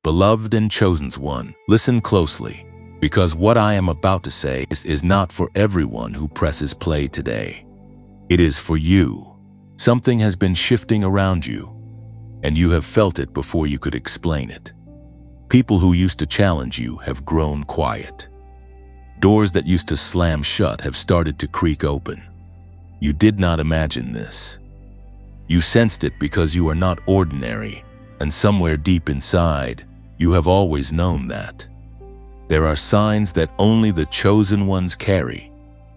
Beloved and chosen one, listen closely, because what I am about to say is not for everyone who presses play today. It is for you. Something has been shifting around you, and you have felt it before you could explain it. People who used to challenge you have grown quiet. Doors that used to slam shut have started to creak open. You did not imagine this. You sensed it because you are not ordinary, and somewhere deep inside, you have always known that. There are signs that only the chosen ones carry,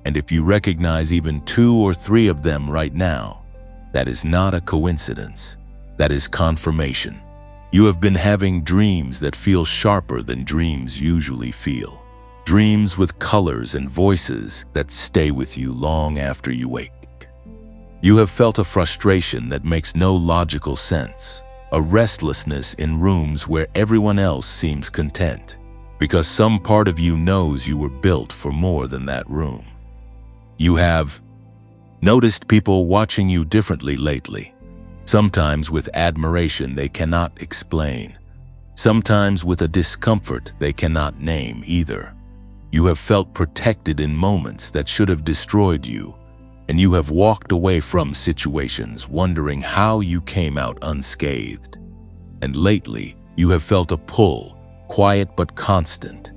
and if you recognize even 2 or 3 of them right now, that is not a coincidence. That is confirmation. You have been having dreams that feel sharper than dreams usually feel. Dreams with colors and voices that stay with you long after you wake. You have felt a frustration that makes no logical sense, a restlessness in rooms where everyone else seems content, because some part of you knows you were built for more than that room. You have noticed people watching you differently lately, sometimes with admiration they cannot explain, sometimes with a discomfort they cannot name either. You have felt protected in moments that should have destroyed you, and you have walked away from situations wondering how you came out unscathed. And lately, you have felt a pull, quiet but constant,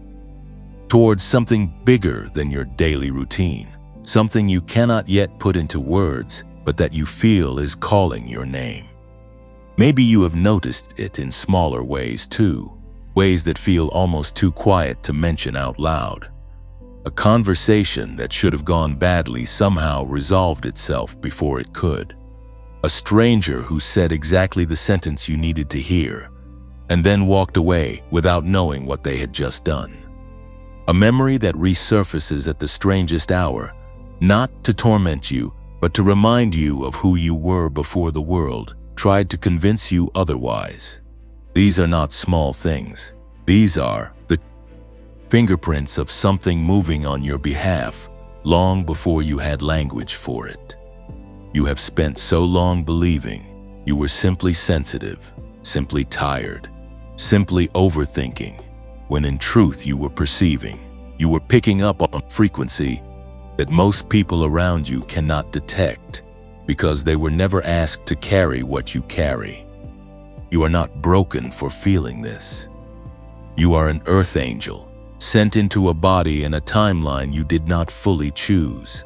towards something bigger than your daily routine, something you cannot yet put into words, but that you feel is calling your name. Maybe you have noticed it in smaller ways too, ways that feel almost too quiet to mention out loud. A conversation that should have gone badly somehow resolved itself before it could. A stranger who said exactly the sentence you needed to hear, and then walked away without knowing what they had just done. A memory that resurfaces at the strangest hour, not to torment you, but to remind you of who you were before the world tried to convince you otherwise. These are not small things. These are the fingerprints of something moving on your behalf long before you had language for it. You have spent so long believing you were simply sensitive, simply tired, simply overthinking, when in truth you were perceiving. You were picking up on frequency that most people around you cannot detect because they were never asked to carry what you carry. You are not broken for feeling this. You are an earth angel, sent into a body and a timeline you did not fully choose,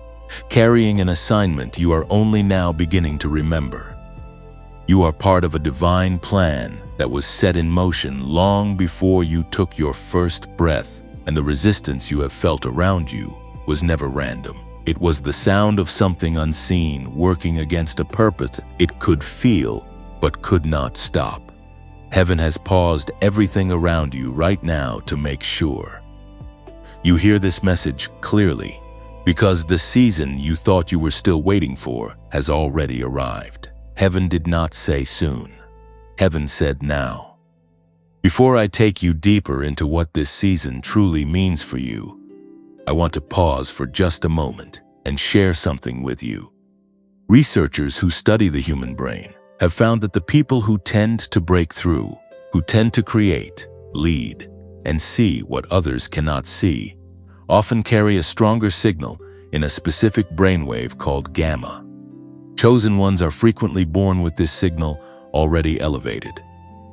carrying an assignment you are only now beginning to remember. You are part of a divine plan that was set in motion long before you took your first breath, and the resistance you have felt around you was never random. It was the sound of something unseen working against a purpose it could feel but could not stop. Heaven has paused everything around you right now to make sure. You hear this message clearly because the season you thought you were still waiting for has already arrived. Heaven did not say soon. Heaven said now. Before I take you deeper into what this season truly means for you, I want to pause for just a moment and share something with you. Researchers who study the human brain have found that the people who tend to break through, who tend to create, lead, and see what others cannot see, often carry a stronger signal in a specific brainwave called gamma. Chosen ones are frequently born with this signal already elevated,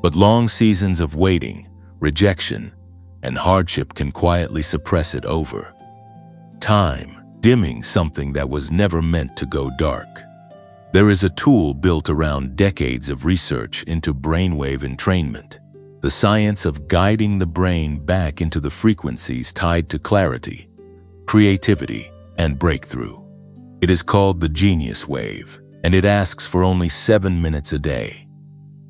but long seasons of waiting, rejection, and hardship can quietly suppress it over time, dimming something that was never meant to go dark. There is a tool built around decades of research into brainwave entrainment, the science of guiding the brain back into the frequencies tied to clarity, creativity, and breakthrough. It is called the genius wave, and it asks for only 7 minutes a day.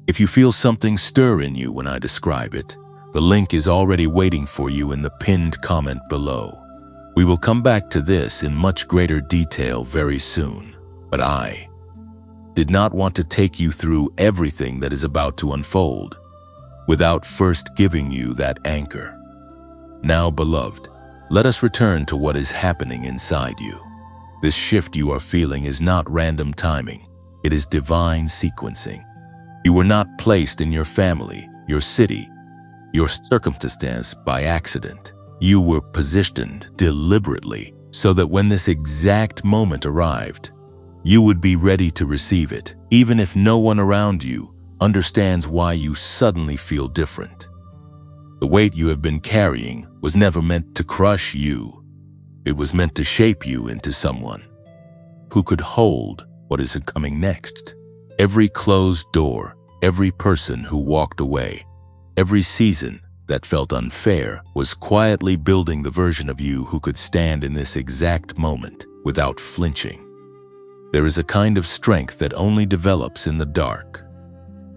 If you feel something stir in you when I describe it, the link is already waiting for you in the pinned comment below. We will come back to this in much greater detail very soon, but I did not want to take you through everything that is about to unfold without first giving you that anchor. Now, beloved, let us return to what is happening inside you. This shift you are feeling is not random timing. It is divine sequencing. You were not placed in your family, your city, your circumstance by accident. You were positioned deliberately so that when this exact moment arrived, you would be ready to receive it, even if no one around you understands why you suddenly feel different. The weight you have been carrying was never meant to crush you. It was meant to shape you into someone who could hold what is coming next. Every closed door, every person who walked away, every season that felt unfair was quietly building the version of you who could stand in this exact moment without flinching. There is a kind of strength that only develops in the dark,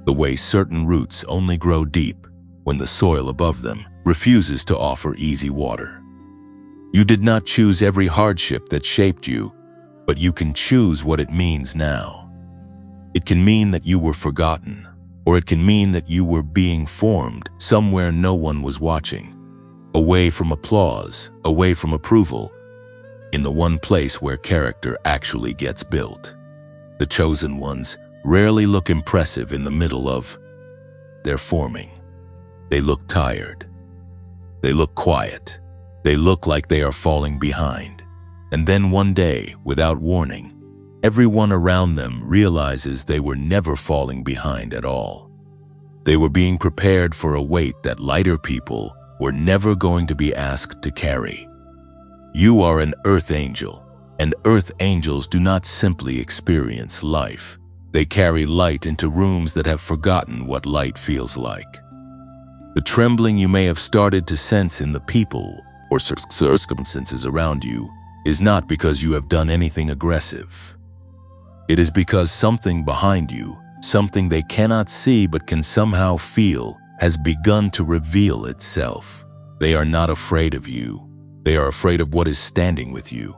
the way certain roots only grow deep when the soil above them refuses to offer easy water. You did not choose every hardship that shaped you, but you can choose what it means now. It can mean that you were forgotten, or it can mean that you were being formed somewhere no one was watching, away from applause, away from approval, in the one place where character actually gets built. The chosen ones rarely look impressive in the middle of their forming. They look tired. They look quiet. They look like they are falling behind. And then one day, without warning, everyone around them realizes they were never falling behind at all. They were being prepared for a weight that lighter people were never going to be asked to carry. You are an earth angel, and earth angels do not simply experience life. They carry light into rooms that have forgotten what light feels like. The trembling you may have started to sense in the people or circumstances around you is not because you have done anything aggressive. It is because something behind you, something they cannot see but can somehow feel, has begun to reveal itself. They are not afraid of you. They are afraid of what is standing with you.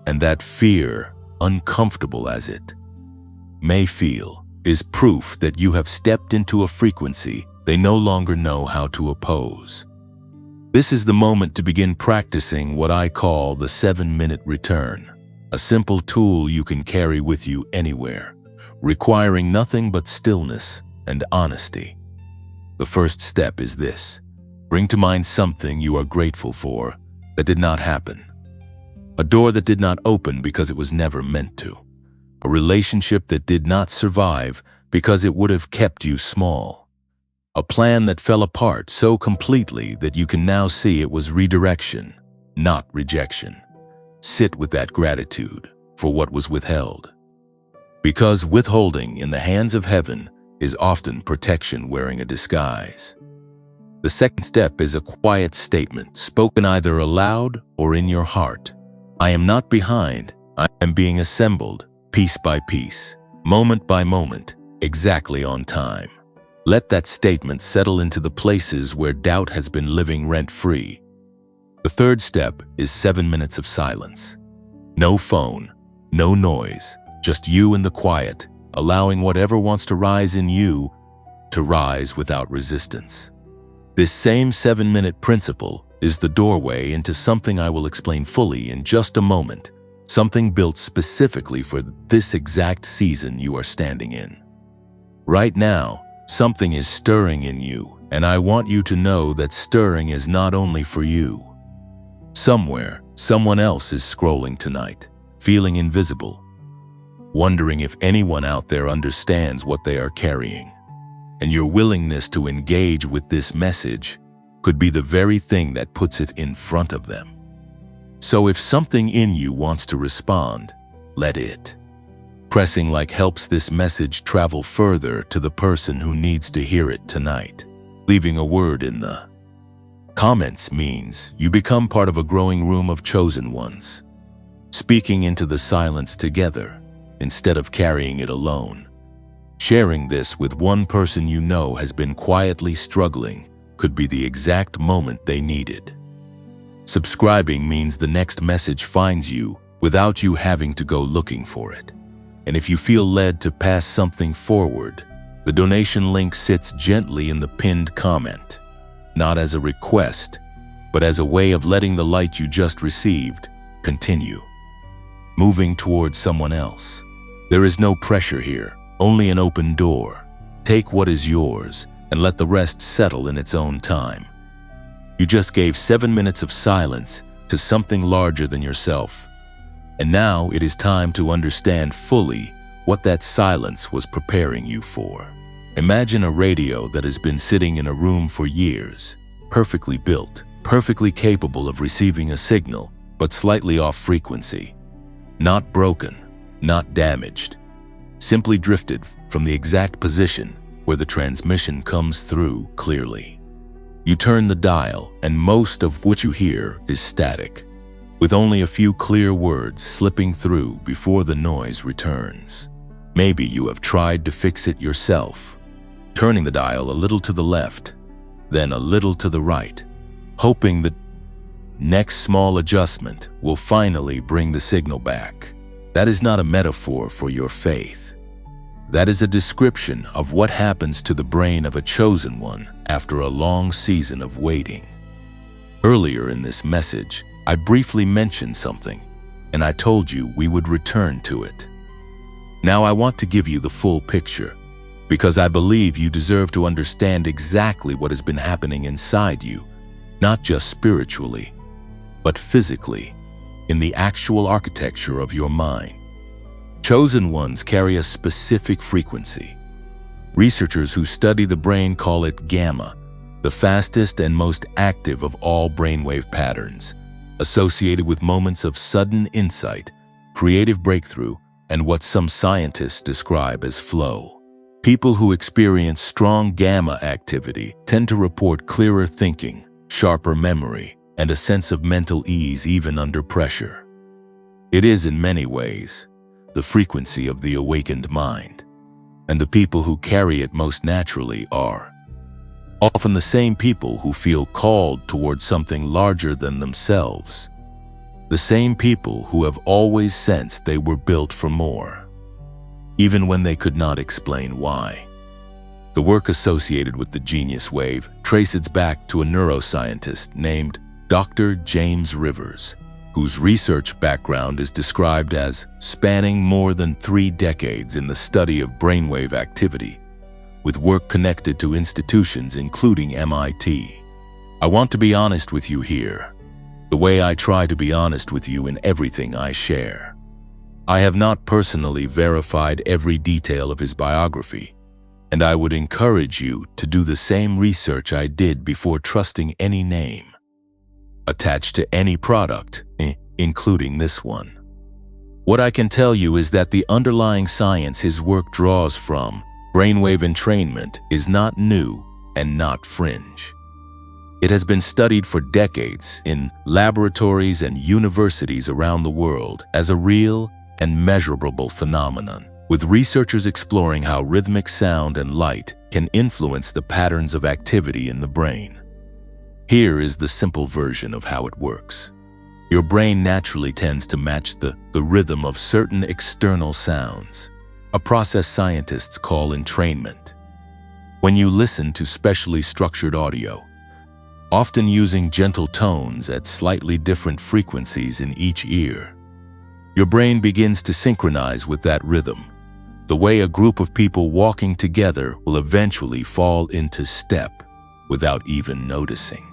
And that fear, uncomfortable as it may feel, is proof that you have stepped into a frequency they no longer know how to oppose. This is the moment to begin practicing what I call the 7-minute return, a simple tool you can carry with you anywhere, requiring nothing but stillness and honesty. The first step is this: bring to mind something you are grateful for that did not happen, a door that did not open because it was never meant to, a relationship that did not survive because it would have kept you small, a plan that fell apart so completely that you can now see it was redirection, not rejection. Sit with that gratitude for what was withheld, because withholding in the hands of heaven is often protection wearing a disguise. The second step is a quiet statement spoken either aloud or in your heart. I am not behind. I am being assembled, piece by piece, moment by moment, exactly on time. Let that statement settle into the places where doubt has been living rent-free. The third step is 7 minutes of silence. No phone, no noise, just you in the quiet, allowing whatever wants to rise in you to rise without resistance. This same 7-minute principle is the doorway into something I will explain fully in just a moment, something built specifically for this exact season you are standing in. Right now, something is stirring in you, and I want you to know that stirring is not only for you. Somewhere, someone else is scrolling tonight, feeling invisible, wondering if anyone out there understands what they are carrying. And your willingness to engage with this message could be the very thing that puts it in front of them. So if something in you wants to respond, let it. Pressing like helps this message travel further to the person who needs to hear it tonight. Leaving a word in the comments means you become part of a growing room of chosen ones, speaking into the silence together instead of carrying it alone. Sharing this with one person you know has been quietly struggling could be the exact moment they needed. Subscribing means the next message finds you without you having to go looking for it. And if you feel led to pass something forward, the donation link sits gently in the pinned comment, not as a request, but as a way of letting the light you just received continue, moving towards someone else. There is no pressure here. Only an open door. Take what is yours and let the rest settle in its own time. You just gave 7 minutes of silence to something larger than yourself. And now it is time to understand fully what that silence was preparing you for. Imagine a radio that has been sitting in a room for years, perfectly built, perfectly capable of receiving a signal, but slightly off frequency. Not broken, not damaged, simply drifted from the exact position where the transmission comes through clearly. You turn the dial, and most of what you hear is static, with only a few clear words slipping through before the noise returns. Maybe you have tried to fix it yourself, turning the dial a little to the left, then a little to the right, hoping the next small adjustment will finally bring the signal back. That is not a metaphor for your faith. That is a description of what happens to the brain of a chosen one after a long season of waiting. Earlier in this message, I briefly mentioned something, and I told you we would return to it. Now I want to give you the full picture, because I believe you deserve to understand exactly what has been happening inside you, not just spiritually, but physically, in the actual architecture of your mind. Chosen ones carry a specific frequency. Researchers who study the brain call it gamma, the fastest and most active of all brainwave patterns, associated with moments of sudden insight, creative breakthrough, and what some scientists describe as flow. People who experience strong gamma activity tend to report clearer thinking, sharper memory, and a sense of mental ease even under pressure. It is, in many ways, the frequency of the awakened mind, and the people who carry it most naturally are often the same people who feel called towards something larger than themselves, the same people who have always sensed they were built for more, even when they could not explain why. The work associated with the genius wave traces back to a neuroscientist named Dr. James Rivers, whose research background is described as spanning more than 3 decades in the study of brainwave activity, with work connected to institutions including MIT. I want to be honest with you here, the way I try to be honest with you in everything I share. I have not personally verified every detail of his biography, and I would encourage you to do the same research I did before trusting any name attached to any product, including this one. What I can tell you is that the underlying science his work draws from, brainwave entrainment, is not new and not fringe. It has been studied for decades in laboratories and universities around the world as a real and measurable phenomenon, with researchers exploring how rhythmic sound and light can influence the patterns of activity in the brain. Here is the simple version of how it works. Your brain naturally tends to match the rhythm of certain external sounds, a process scientists call entrainment. When you listen to specially structured audio, often using gentle tones at slightly different frequencies in each ear, your brain begins to synchronize with that rhythm, the way a group of people walking together will eventually fall into step without even noticing.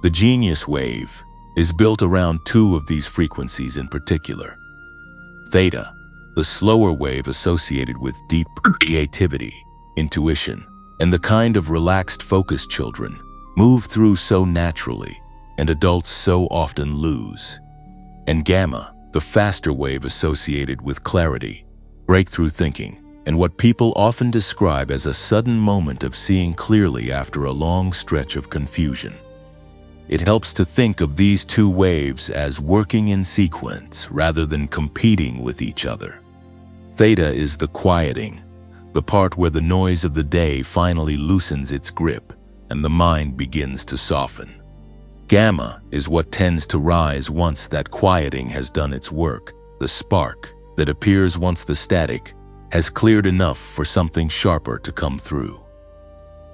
The genius wave is built around 2 of these frequencies in particular. Theta, the slower wave associated with deep creativity, intuition, and the kind of relaxed focus children move through so naturally and adults so often lose. And gamma, the faster wave associated with clarity, breakthrough thinking, and what people often describe as a sudden moment of seeing clearly after a long stretch of confusion. It helps to think of these 2 waves as working in sequence rather than competing with each other. Theta is the quieting, the part where the noise of the day finally loosens its grip and the mind begins to soften. Gamma is what tends to rise once that quieting has done its work, the spark that appears once the static has cleared enough for something sharper to come through.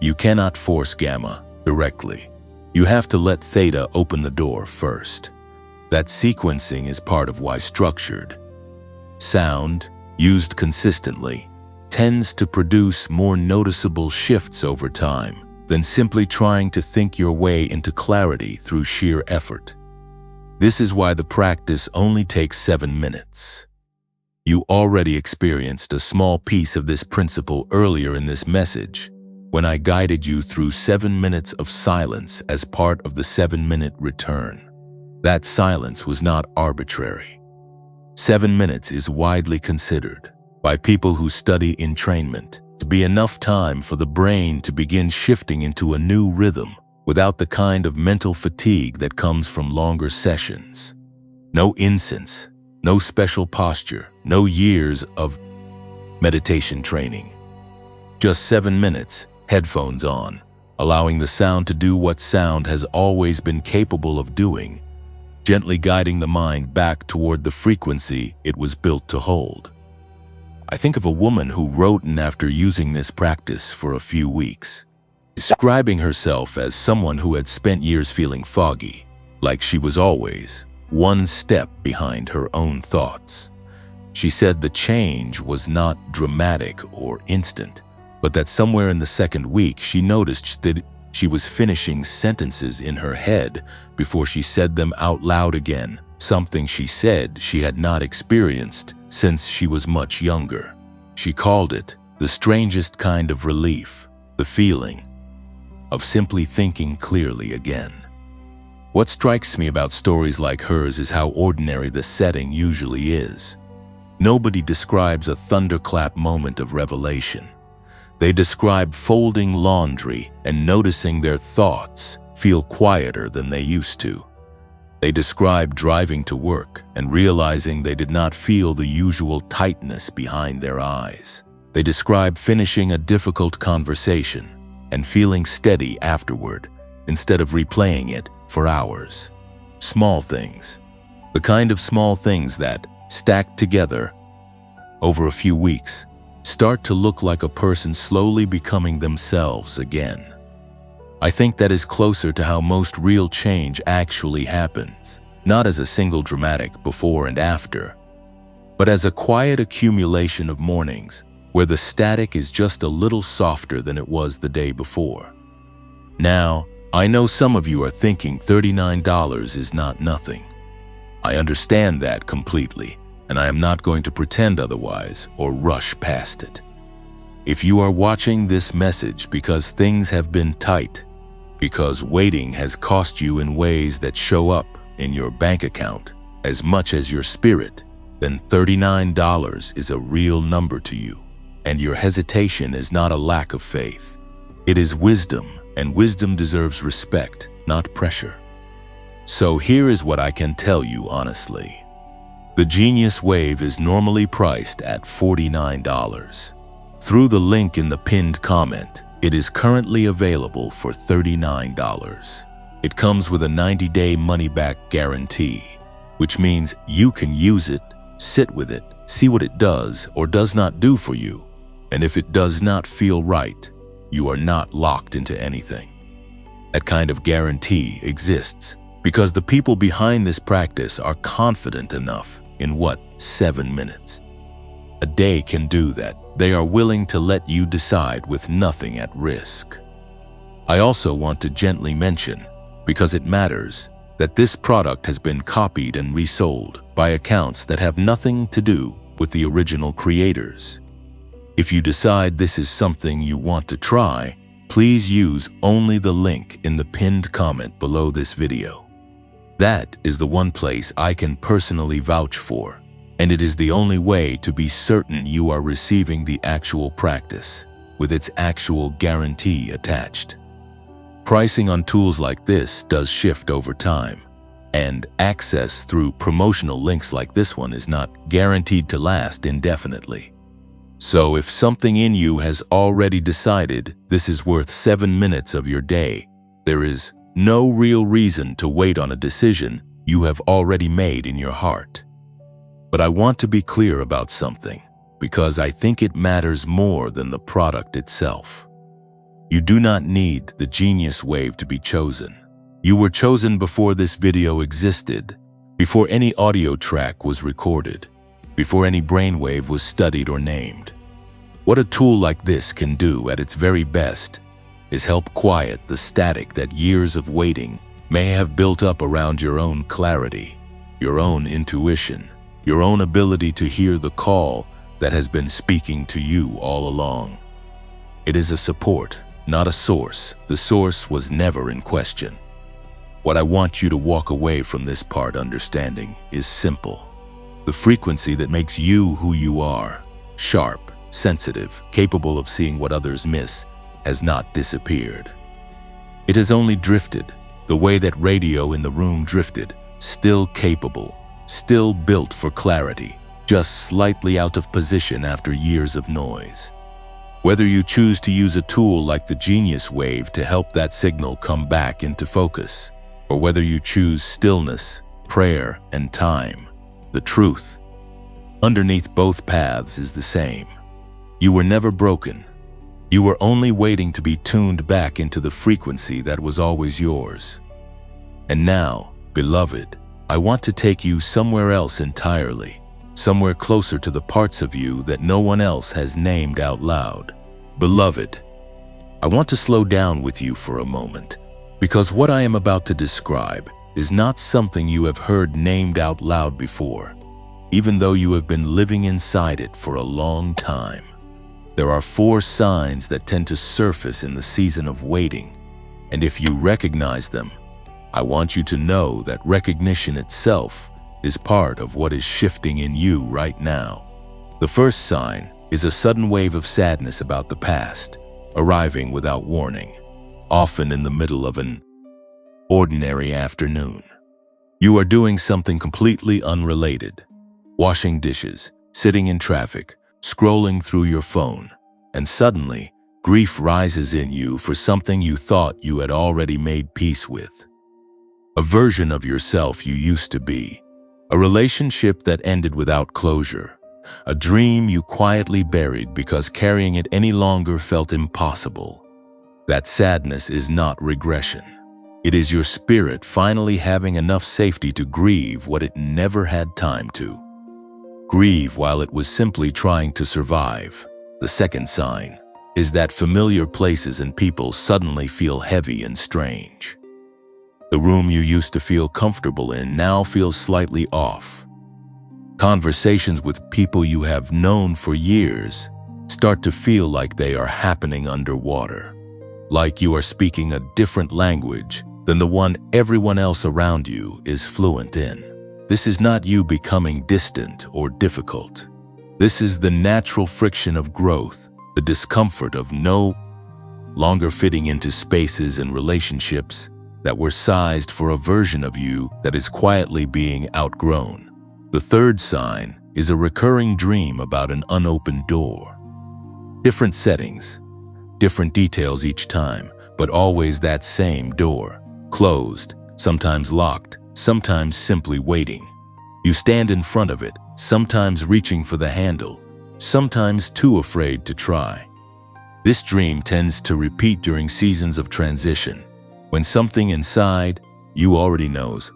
You cannot force gamma directly. You have to let theta open the door first. That sequencing is part of why structured sound, used consistently, tends to produce more noticeable shifts over time than simply trying to think your way into clarity through sheer effort. This is why the practice only takes 7 minutes. You already experienced a small piece of this principle earlier in this message, when I guided you through 7 minutes of silence as part of the 7-minute return. That silence was not arbitrary. 7 minutes is widely considered, by people who study entrainment, to be enough time for the brain to begin shifting into a new rhythm without the kind of mental fatigue that comes from longer sessions. No incense, no special posture, no years of meditation training. Just 7 minutes, headphones on, allowing the sound to do what sound has always been capable of doing, gently guiding the mind back toward the frequency it was built to hold. I think of a woman who wrote in after using this practice for a few weeks, describing herself as someone who had spent years feeling foggy, like she was always one step behind her own thoughts. She said the change was not dramatic or instant, but that somewhere in the second week she noticed that she was finishing sentences in her head before she said them out loud again, something she said she had not experienced since she was much younger. She called it the strangest kind of relief, the feeling of simply thinking clearly again. What strikes me about stories like hers is how ordinary the setting usually is. Nobody describes a thunderclap moment of revelation. They describe folding laundry and noticing their thoughts feel quieter than they used to. They describe driving to work and realizing they did not feel the usual tightness behind their eyes. They describe finishing a difficult conversation and feeling steady afterward instead of replaying it for hours. Small things. The kind of small things that, stacked together over a few weeks, start to look like a person slowly becoming themselves again. I think that is closer to how most real change actually happens, not as a single dramatic before and after, but as a quiet accumulation of mornings where the static is just a little softer than it was the day before. Now, I know some of you are thinking $39 is not nothing. I understand that completely, and I am not going to pretend otherwise or rush past it. If you are watching this message because things have been tight, because waiting has cost you in ways that show up in your bank account as much as your spirit, then $39 is a real number to you, and your hesitation is not a lack of faith. It is wisdom, and wisdom deserves respect, not pressure. So here is what I can tell you honestly. The Genius Wave is normally priced at $49. Through the link in the pinned comment, it is currently available for $39. It comes with a 90-day money-back guarantee, which means you can use it, sit with it, see what it does or does not do for you, and if it does not feel right, you are not locked into anything. That kind of guarantee exists because the people behind this practice are confident enough in what 7 minutes a day can do that they are willing to let you decide with nothing at risk. I also want to gently mention, because it matters, that this product has been copied and resold by accounts that have nothing to do with the original creators. If you decide this is something you want to try, please use only the link in the pinned comment below this video. That is the one place I can personally vouch for, and it is the only way to be certain you are receiving the actual practice, with its actual guarantee attached. Pricing on tools like this does shift over time, and access through promotional links like this one is not guaranteed to last indefinitely. So if something in you has already decided this is worth 7 minutes of your day, there is no real reason to wait on a decision you have already made in your heart. But I want to be clear about something, because I think it matters more than the product itself. You do not need the Genius Wave to be chosen. You were chosen before this video existed, before any audio track was recorded, before any brainwave was studied or named. What a tool like this can do at its very best is help quiet the static that years of waiting may have built up around your own clarity, your own intuition, your own ability to hear the call that has been speaking to you all along. It is a support, not a source. The source was never in question. What I want you to walk away from this part understanding is simple. The frequency that makes you who you are, sharp, sensitive, capable of seeing what others miss, has not disappeared. It has only drifted, the way that radio in the room drifted, still capable, still built for clarity, just slightly out of position after years of noise. Whether you choose to use a tool like the Genius Wave to help that signal come back into focus, or whether you choose stillness, prayer, and time, the truth underneath both paths is the same. You were never broken. You were only waiting to be tuned back into the frequency that was always yours. And now, beloved, I want to take you somewhere else entirely, somewhere closer to the parts of you that no one else has named out loud. Beloved, I want to slow down with you for a moment, because what I am about to describe is not something you have heard named out loud before, even though you have been living inside it for a long time. There are 4 signs that tend to surface in the season of waiting, and if you recognize them, I want you to know that recognition itself is part of what is shifting in you right now. The first sign is a sudden wave of sadness about the past, arriving without warning, often in the middle of an ordinary afternoon. You are doing something completely unrelated, washing dishes, sitting in traffic, scrolling through your phone, and suddenly, grief rises in you for something you thought you had already made peace with. A version of yourself you used to be, a relationship that ended without closure, a dream you quietly buried because carrying it any longer felt impossible. That sadness is not regression. It is your spirit finally having enough safety to grieve what it never had time to. Grieve while it was simply trying to survive. The second sign is that familiar places and people suddenly feel heavy and strange. The room you used to feel comfortable in now feels slightly off. Conversations with people you have known for years start to feel like they are happening underwater, like you are speaking a different language than the one everyone else around you is fluent in. This is not you becoming distant or difficult. This is the natural friction of growth, the discomfort of no longer fitting into spaces and relationships that were sized for a version of you that is quietly being outgrown. The third sign is a recurring dream about an unopened door. Different settings, different details each time, but always that same door, closed, sometimes locked, sometimes simply waiting. You stand in front of it, sometimes reaching for the handle, sometimes too afraid to try. This dream tends to repeat during seasons of transition, when something inside you already knows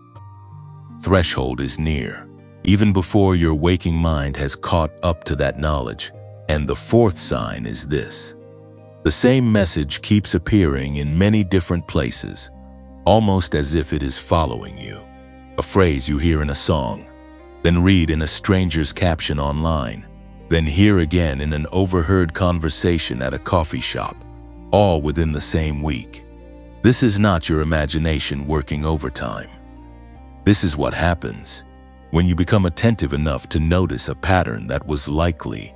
threshold is near, even before your waking mind has caught up to that knowledge. And the fourth sign is this. The same message keeps appearing in many different places, almost as if it is following you. A phrase you hear in a song, then read in a stranger's caption online, then hear again in an overheard conversation at a coffee shop, all within the same week. This is not your imagination working overtime. This is what happens when you become attentive enough to notice a pattern that was likely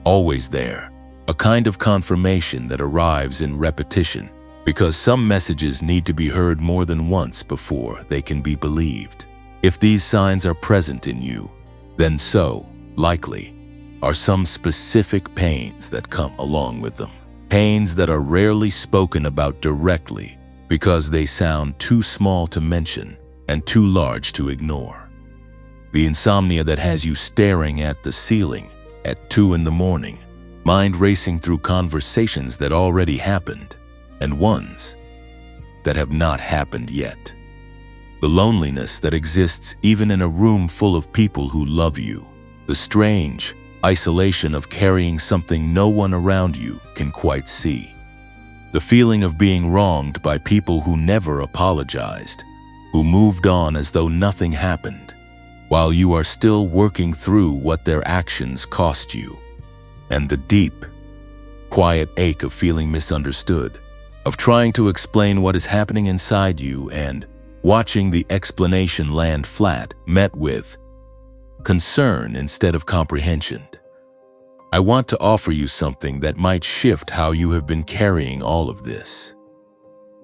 always there, a kind of confirmation that arrives in repetition, because some messages need to be heard more than once before they can be believed. If these signs are present in you, then so, likely, are some specific pains that come along with them. Pains that are rarely spoken about directly because they sound too small to mention and too large to ignore. The insomnia that has you staring at the ceiling at 2 in the morning, mind racing through conversations that already happened and ones that have not happened yet. The loneliness that exists even in a room full of people who love you. The strange, isolation of carrying something no one around you can quite see. The feeling of being wronged by people who never apologized, who moved on as though nothing happened, while you are still working through what their actions cost you. And the deep, quiet ache of feeling misunderstood, of trying to explain what is happening inside you and watching the explanation land flat, met with concern instead of comprehension. I want to offer you something that might shift how you have been carrying all of this.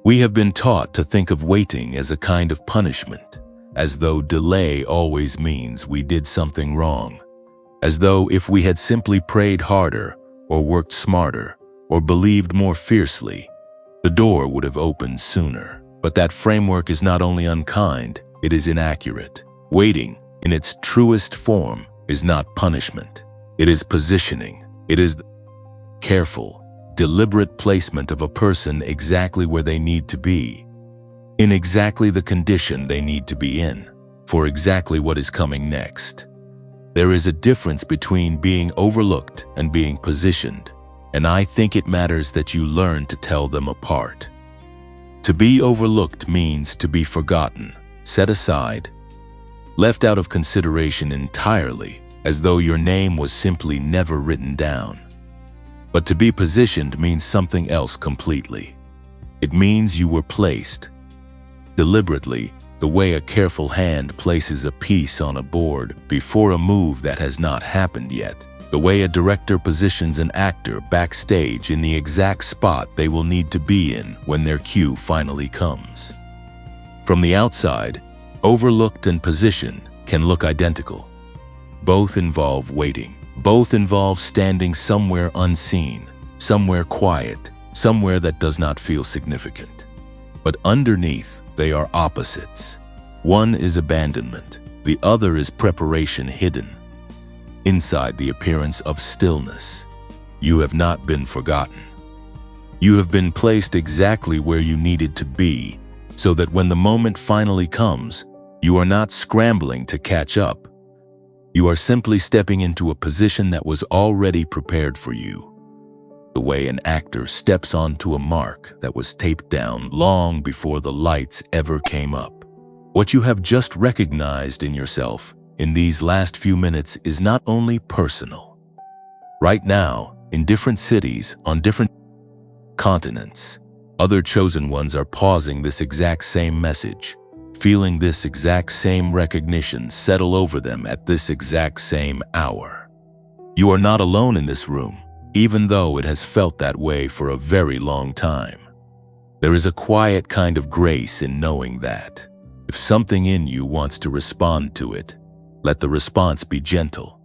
We have been taught to think of waiting as a kind of punishment, as though delay always means we did something wrong, as though if we had simply prayed harder or worked smarter or believed more fiercely, the door would have opened sooner. But that framework is not only unkind, it is inaccurate. Waiting, in its truest form, is not punishment. It is positioning. It is the careful, deliberate placement of a person exactly where they need to be, in exactly the condition they need to be in, for exactly what is coming next. There is a difference between being overlooked and being positioned, and I think it matters that you learn to tell them apart. To be overlooked means to be forgotten, set aside, left out of consideration entirely, as though your name was simply never written down. But to be positioned means something else completely. It means you were placed, deliberately, the way a careful hand places a piece on a board before a move that has not happened yet. The way a director positions an actor backstage in the exact spot they will need to be in when their cue finally comes. From the outside, overlooked and positioned can look identical. Both involve waiting. Both involve standing somewhere unseen, somewhere quiet, somewhere that does not feel significant. But underneath, they are opposites. One is abandonment, the other is preparation hidden. Inside the appearance of stillness, you have not been forgotten. You have been placed exactly where you needed to be, so that when the moment finally comes, you are not scrambling to catch up. You are simply stepping into a position that was already prepared for you, the way an actor steps onto a mark that was taped down long before the lights ever came up. What you have just recognized in yourself in these last few minutes is not only personal. Right now, in different cities, on different continents, other chosen ones are pausing this exact same message, feeling this exact same recognition settle over them at this exact same hour. You are not alone in this room, even though it has felt that way for a very long time. There is a quiet kind of grace in knowing that. If something in you wants to respond to it, let the response be gentle.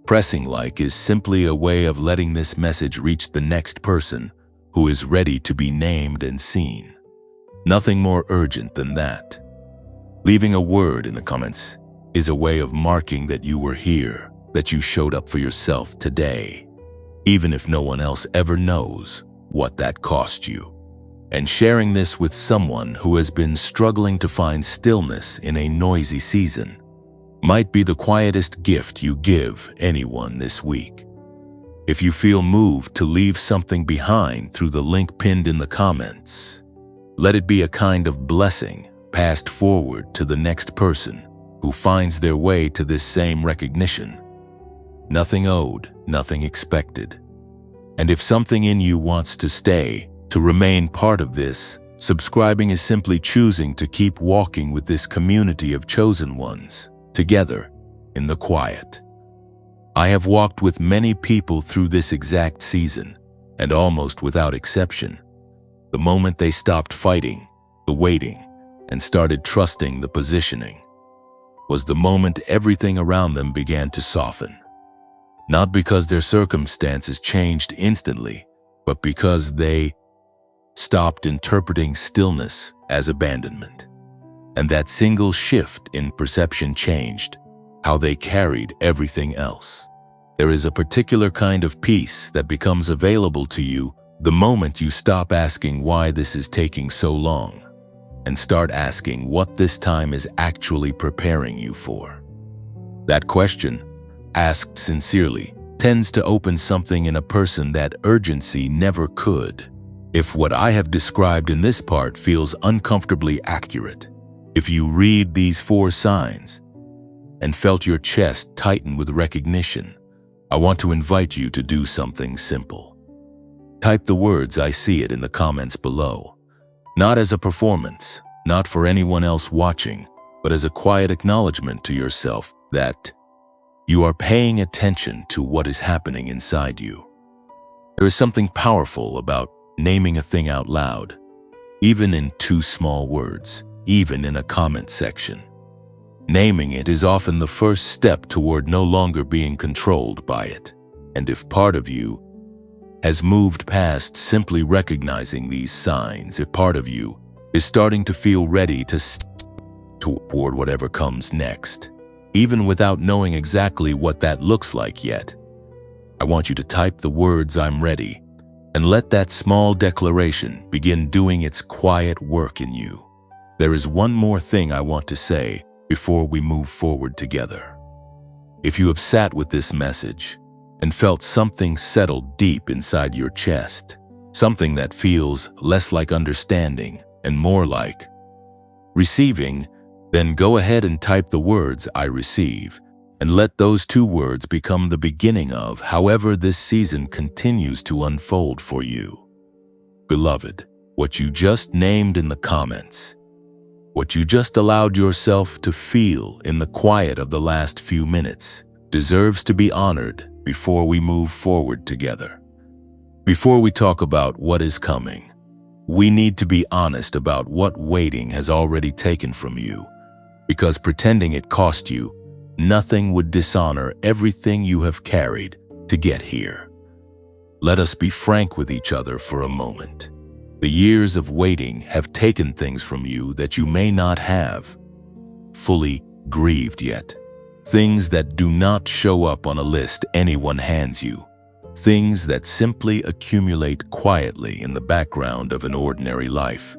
Pressing like is simply a way of letting this message reach the next person who is ready to be named and seen. Nothing more urgent than that. Leaving a word in the comments is a way of marking that you were here, that you showed up for yourself today, even if no one else ever knows what that cost you. And sharing this with someone who has been struggling to find stillness in a noisy season might be the quietest gift you give anyone this week. If you feel moved to leave something behind through the link pinned in the comments, let it be a kind of blessing passed forward to the next person who finds their way to this same recognition. Nothing owed, nothing expected. And if something in you wants to stay, to remain part of this, subscribing is simply choosing to keep walking with this community of chosen ones, together, in the quiet. I have walked with many people through this exact season, and almost without exception, the moment they stopped fighting, the waiting, and started trusting the positioning, was the moment everything around them began to soften. Not because their circumstances changed instantly, but because they stopped interpreting stillness as abandonment. And that single shift in perception changed how they carried everything else. There is a particular kind of peace that becomes available to you the moment you stop asking why this is taking so long and start asking what this time is actually preparing you for. That question, asked sincerely, tends to open something in a person that urgency never could. If what I have described in this part feels uncomfortably accurate, if you read these 4 signs and felt your chest tighten with recognition, I want to invite you to do something simple. Type the words "I see it" in the comments below. Not as a performance, not for anyone else watching, but as a quiet acknowledgement to yourself that you are paying attention to what is happening inside you. There is something powerful about naming a thing out loud, even in 2 small words, even in a comment section. Naming it is often the first step toward no longer being controlled by it. And if part of you has moved past simply recognizing these signs, if part of you is starting to feel ready to toward whatever comes next, even without knowing exactly what that looks like yet, I want you to type the words "I'm ready" and let that small declaration begin doing its quiet work in you. There is one more thing I want to say before we move forward together. If you have sat with this message and felt something settle deep inside your chest, something that feels less like understanding and more like receiving, then go ahead and type the words "I receive" and let those 2 words become the beginning of however this season continues to unfold for you. Beloved, what you just named in the comments, what you just allowed yourself to feel in the quiet of the last few minutes, deserves to be honored before we move forward together. Before we talk about what is coming, we need to be honest about what waiting has already taken from you, because pretending it cost you nothing would dishonor everything you have carried to get here. Let us be frank with each other for a moment. The years of waiting have taken things from you that you may not have fully grieved yet. Things that do not show up on a list anyone hands you. Things that simply accumulate quietly in the background of an ordinary life.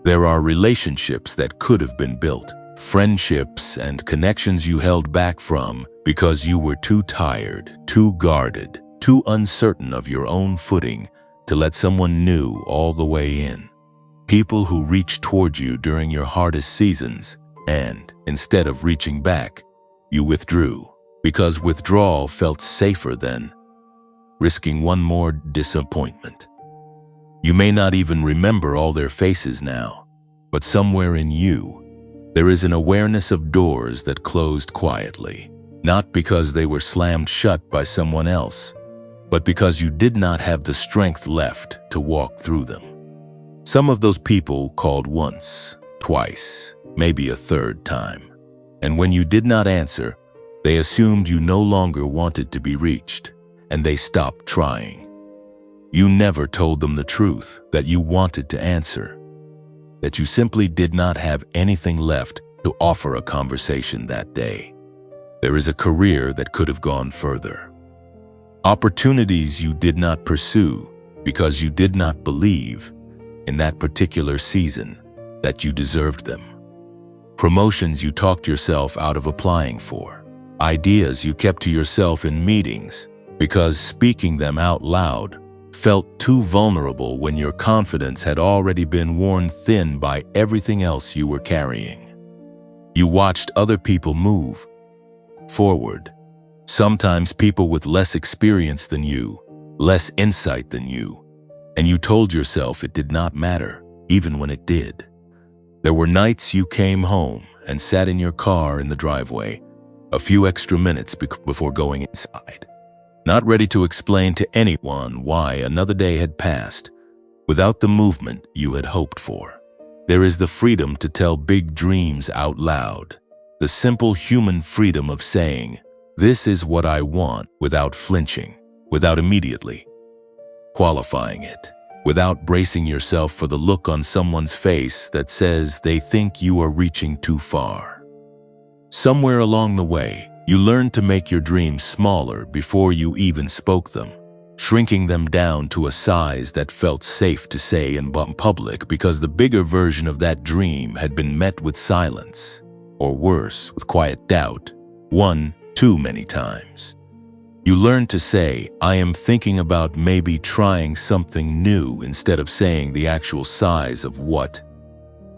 There are relationships that could have been built, friendships and connections you held back from because you were too tired, too guarded, too uncertain of your own footing to let someone new all the way in. People who reached toward you during your hardest seasons, and instead of reaching back, you withdrew, because withdrawal felt safer than risking one more disappointment. You may not even remember all their faces now, but somewhere in you, there is an awareness of doors that closed quietly, not because they were slammed shut by someone else, but because you did not have the strength left to walk through them. Some of those people called once, twice, maybe a 3rd time, and when you did not answer, they assumed you no longer wanted to be reached, and they stopped trying. You never told them the truth, that you wanted to answer, that you simply did not have anything left to offer a conversation that day. There is a career that could have gone further. Opportunities you did not pursue because you did not believe in that particular season that you deserved them. Promotions you talked yourself out of applying for. Ideas you kept to yourself in meetings because speaking them out loud felt too vulnerable when your confidence had already been worn thin by everything else you were carrying. You watched other people move forward. Sometimes people with less experience than you, less insight than you, and you told yourself it did not matter, even when it did. There were nights you came home and sat in your car in the driveway, a few extra minutes before going inside, not ready to explain to anyone why another day had passed without the movement you had hoped for. There is the freedom to tell big dreams out loud, the simple human freedom of saying, "This is what I want," without flinching, without immediately qualifying it, without bracing yourself for the look on someone's face that says they think you are reaching too far. Somewhere along the way, you learned to make your dreams smaller before you even spoke them, shrinking them down to a size that felt safe to say in public because the bigger version of that dream had been met with silence, or worse, with quiet doubt, one too many times. You learn to say, I am thinking about maybe trying something new instead of saying the actual size of what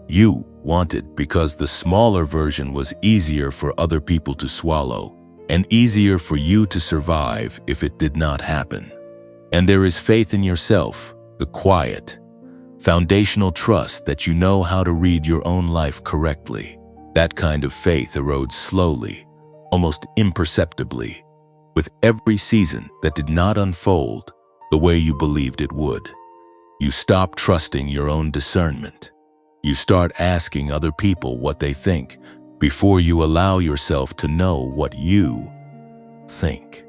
you wanted, because the smaller version was easier for other people to swallow and easier for you to survive if it did not happen. And there is faith in yourself, the quiet, foundational trust that you know how to read your own life correctly. That kind of faith erodes slowly, almost imperceptibly, with every season that did not unfold the way you believed it would. You stop trusting your own discernment. You start asking other people what they think before you allow yourself to know what you think.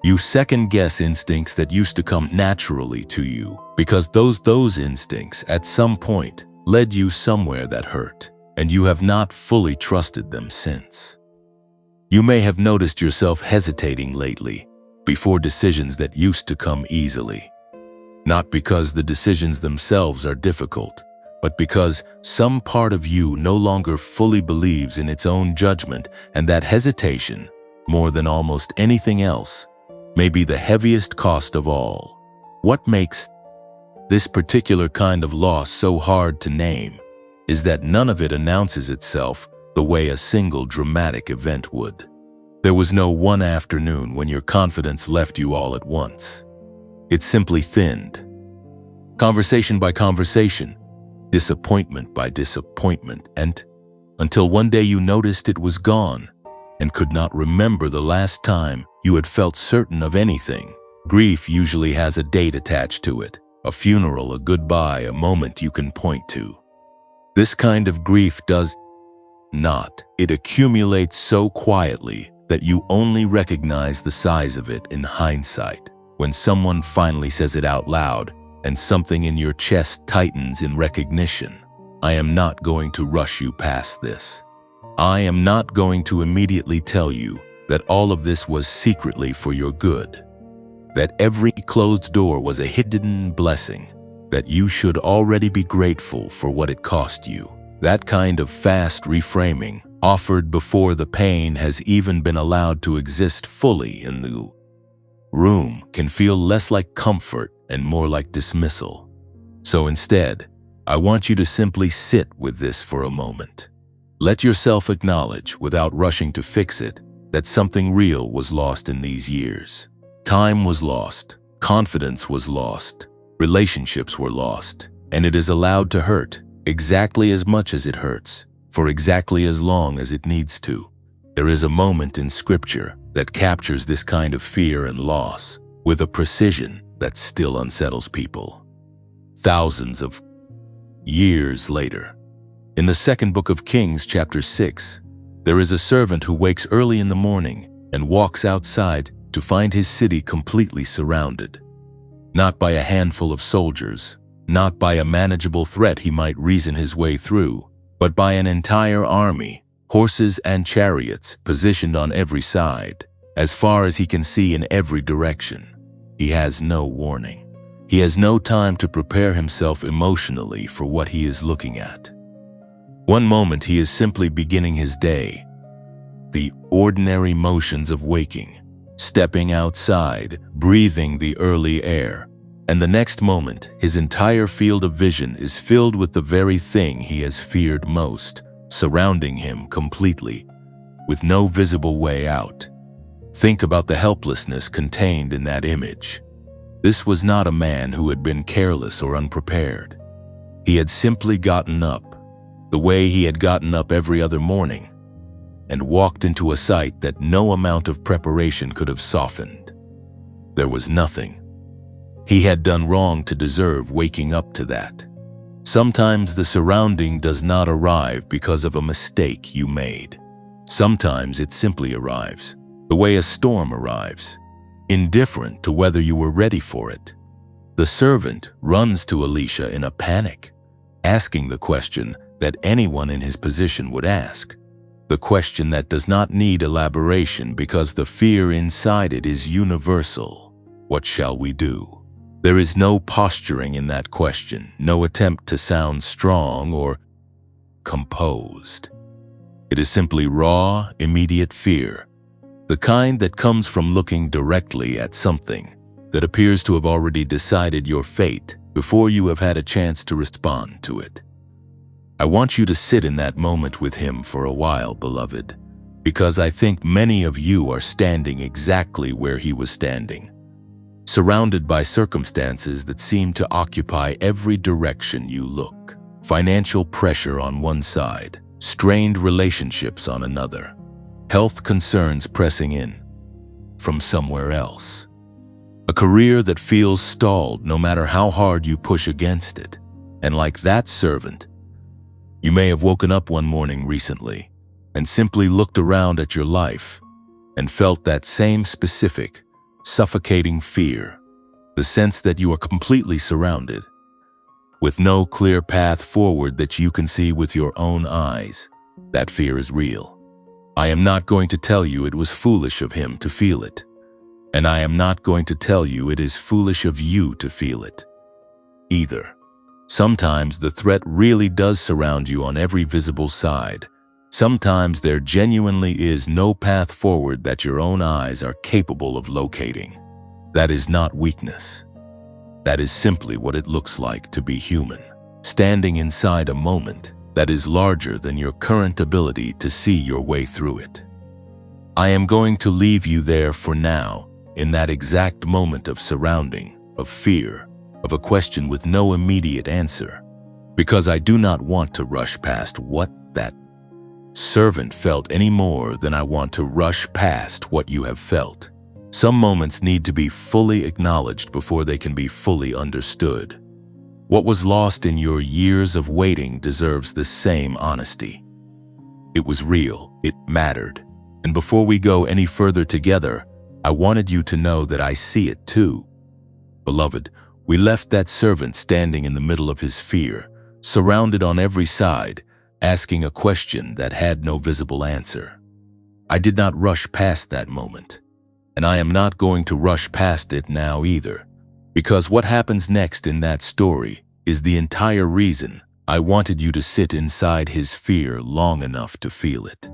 You second-guess instincts that used to come naturally to you because those instincts at some point led you somewhere that hurt, and you have not fully trusted them since. You may have noticed yourself hesitating lately before decisions that used to come easily. Not because the decisions themselves are difficult, but because some part of you no longer fully believes in its own judgment, and that hesitation, more than almost anything else, may be the heaviest cost of all. What makes this particular kind of loss so hard to name is that none of it announces itself the way a single dramatic event would. There was no one afternoon when your confidence left you all at once. It simply thinned. Conversation by conversation, disappointment by disappointment, and until one day you noticed it was gone and could not remember the last time you had felt certain of anything. Grief usually has a date attached to it, a funeral, a goodbye, a moment you can point to. This kind of grief does not. It accumulates so quietly that you only recognize the size of it in hindsight, when someone finally says it out loud and something in your chest tightens in recognition. I am not going to rush you past this. I am not going to immediately tell you that all of this was secretly for your good, that every closed door was a hidden blessing, that you should already be grateful for what it cost you. That kind of fast reframing, offered before the pain has even been allowed to exist fully in the room, can feel less like comfort and more like dismissal. So instead, I want you to simply sit with this for a moment. Let yourself acknowledge, without rushing to fix it, that something real was lost in these years. Time was lost, confidence was lost, relationships were lost, and it is allowed to hurt exactly as much as it hurts, for exactly as long as it needs to. There is a moment in Scripture that captures this kind of fear and loss with a precision that still unsettles people. Thousands of years later, in the second book of Kings, chapter 6, there is a servant who wakes early in the morning and walks outside to find his city completely surrounded. Not by a handful of soldiers, not by a manageable threat he might reason his way through, but by an entire army, horses and chariots positioned on every side, as far as he can see in every direction. He has no warning. He has no time to prepare himself emotionally for what he is looking at. One moment he is simply beginning his day, the ordinary motions of waking, stepping outside, breathing the early air, and the next moment his entire field of vision is filled with the very thing he has feared most, surrounding him completely, with no visible way out. Think about the helplessness contained in that image. This was not a man who had been careless or unprepared. He had simply gotten up, the way he had gotten up every other morning, and walked into a sight that no amount of preparation could have softened. There was nothing he had done wrong to deserve waking up to that. Sometimes the surrounding does not arrive because of a mistake you made. Sometimes it simply arrives, the way a storm arrives, indifferent to whether you were ready for it. The servant runs to Elisha in a panic, asking the question that anyone in his position would ask, the question that does not need elaboration because the fear inside it is universal. What shall we do? There is no posturing in that question, no attempt to sound strong or composed. It is simply raw, immediate fear, The kind that comes from looking directly at something that appears to have already decided your fate before you have had a chance to respond to it. I want you to sit in that moment with him for a while, beloved, because I think many of you are standing exactly where he was standing, surrounded by circumstances that seem to occupy every direction you look. Financial pressure on one side, strained relationships on another, health concerns pressing in from somewhere else. A career that feels stalled no matter how hard you push against it. And like that servant, you may have woken up one morning recently and simply looked around at your life and felt that same specific, suffocating fear, the sense that you are completely surrounded, with no clear path forward that you can see with your own eyes. That fear is real. I am not going to tell you it was foolish of him to feel it, and I am not going to tell you it is foolish of you to feel it either. Sometimes the threat really does surround you on every visible side. Sometimes there genuinely is no path forward that your own eyes are capable of locating. That is not weakness. That is simply what it looks like to be human, standing inside a moment that is larger than your current ability to see your way through it. I am going to leave you there for now, in that exact moment of surrounding, of fear, of a question with no immediate answer, because I do not want to rush past what that servant felt any more than I want to rush past what you have felt. Some moments need to be fully acknowledged before they can be fully understood. What was lost in your years of waiting deserves the same honesty. It was real, it mattered, and before we go any further together, I wanted you to know that I see it too. Beloved, we left that servant standing in the middle of his fear, surrounded on every side, asking a question that had no visible answer. I did not rush past that moment, and I am not going to rush past it now either, because what happens next in that story is the entire reason I wanted you to sit inside his fear long enough to feel it.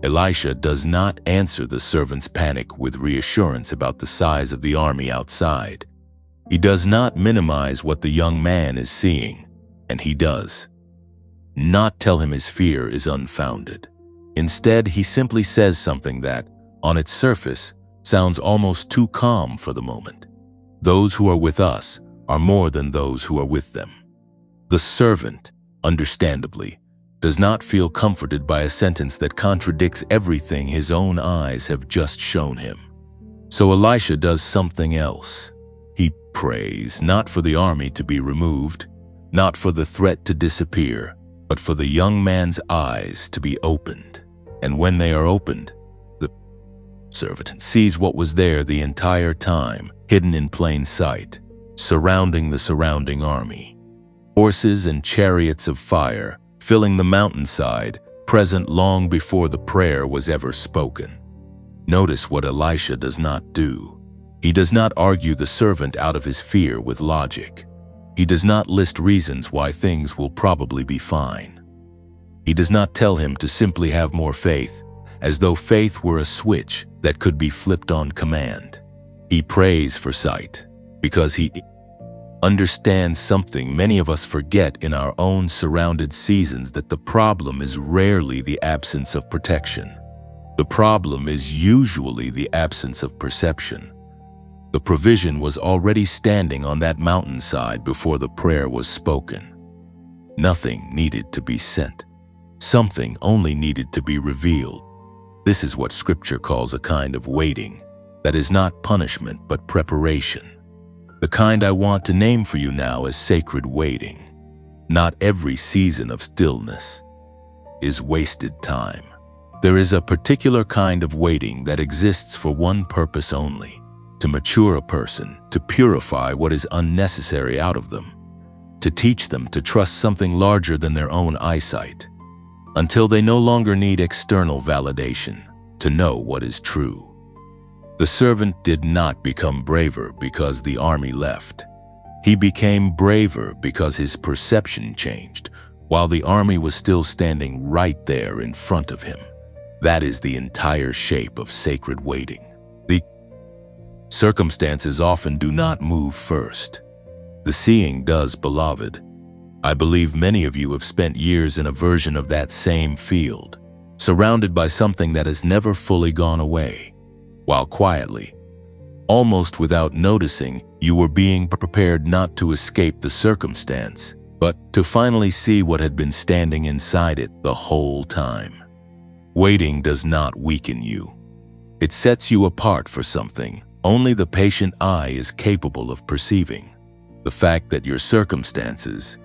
Elisha does not answer the servant's panic with reassurance about the size of the army outside. He does not minimize what the young man is seeing, and he does not tell him his fear is unfounded. Instead, he simply says something that, on its surface, sounds almost too calm for the moment. Those who are with us are more than those who are with them. The servant, understandably, does not feel comforted by a sentence that contradicts everything his own eyes have just shown him. So Elisha does something else. He prays not for the army to be removed, not for the threat to disappear, but for the young man's eyes to be opened. And when they are opened, the servant sees what was there the entire time, hidden in plain sight, surrounding the surrounding army. Horses and chariots of fire, filling the mountainside, present long before the prayer was ever spoken. Notice what Elisha does not do. He does not argue the servant out of his fear with logic. He does not list reasons why things will probably be fine. He does not tell him to simply have more faith, as though faith were a switch that could be flipped on command. He prays for sight, because he understands something many of us forget in our own surrounded seasons, that the problem is rarely the absence of protection. The problem is usually the absence of perception. The provision was already standing on that mountainside before the prayer was spoken. Nothing needed to be sent. Something only needed to be revealed. This is what Scripture calls a kind of waiting that is not punishment but preparation. The kind I want to name for you now is sacred waiting. Not every season of stillness is wasted time. There is a particular kind of waiting that exists for one purpose only: to mature a person, to purify what is unnecessary out of them, to teach them to trust something larger than their own eyesight, until they no longer need external validation to know what is true. The servant did not become braver because the army left. He became braver because his perception changed, while the army was still standing right there in front of him. That is the entire shape of sacred waiting. The circumstances often do not move first. The seeing does, beloved. I believe many of you have spent years in a version of that same field, surrounded by something that has never fully gone away, while quietly, almost without noticing, you were being prepared not to escape the circumstance, but to finally see what had been standing inside it the whole time. Waiting does not weaken you. It sets you apart for something only the patient eye is capable of perceiving. The fact that your circumstances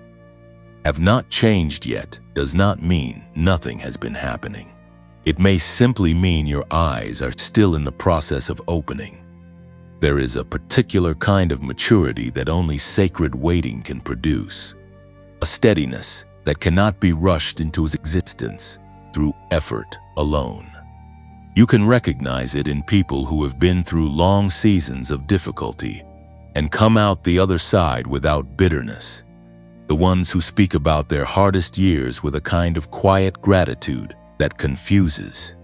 have not changed yet does not mean nothing has been happening. It may simply mean your eyes are still in the process of opening. There is a particular kind of maturity that only sacred waiting can produce. A steadiness that cannot be rushed into existence through effort alone. You can recognize it in people who have been through long seasons of difficulty and come out the other side without bitterness. The ones who speak about their hardest years with a kind of quiet gratitude that confuses.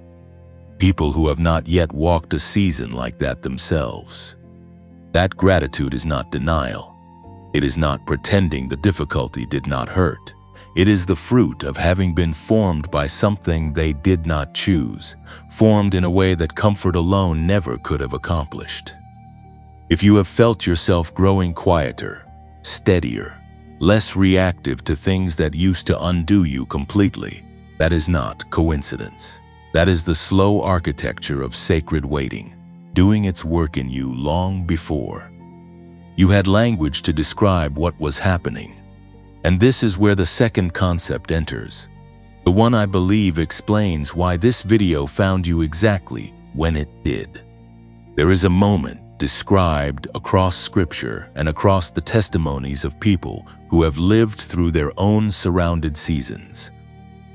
People who have not yet walked a season like that themselves. That gratitude is not denial. It is not pretending the difficulty did not hurt. It is the fruit of having been formed by something they did not choose, formed in a way that comfort alone never could have accomplished. If you have felt yourself growing quieter, steadier, less reactive to things that used to undo you completely, that is not coincidence. That is the slow architecture of sacred waiting, doing its work in you long before you had language to describe what was happening. And this is where the second concept enters. The one I believe explains why this video found you exactly when it did. There is a moment described across Scripture and across the testimonies of people who have lived through their own surrounded seasons.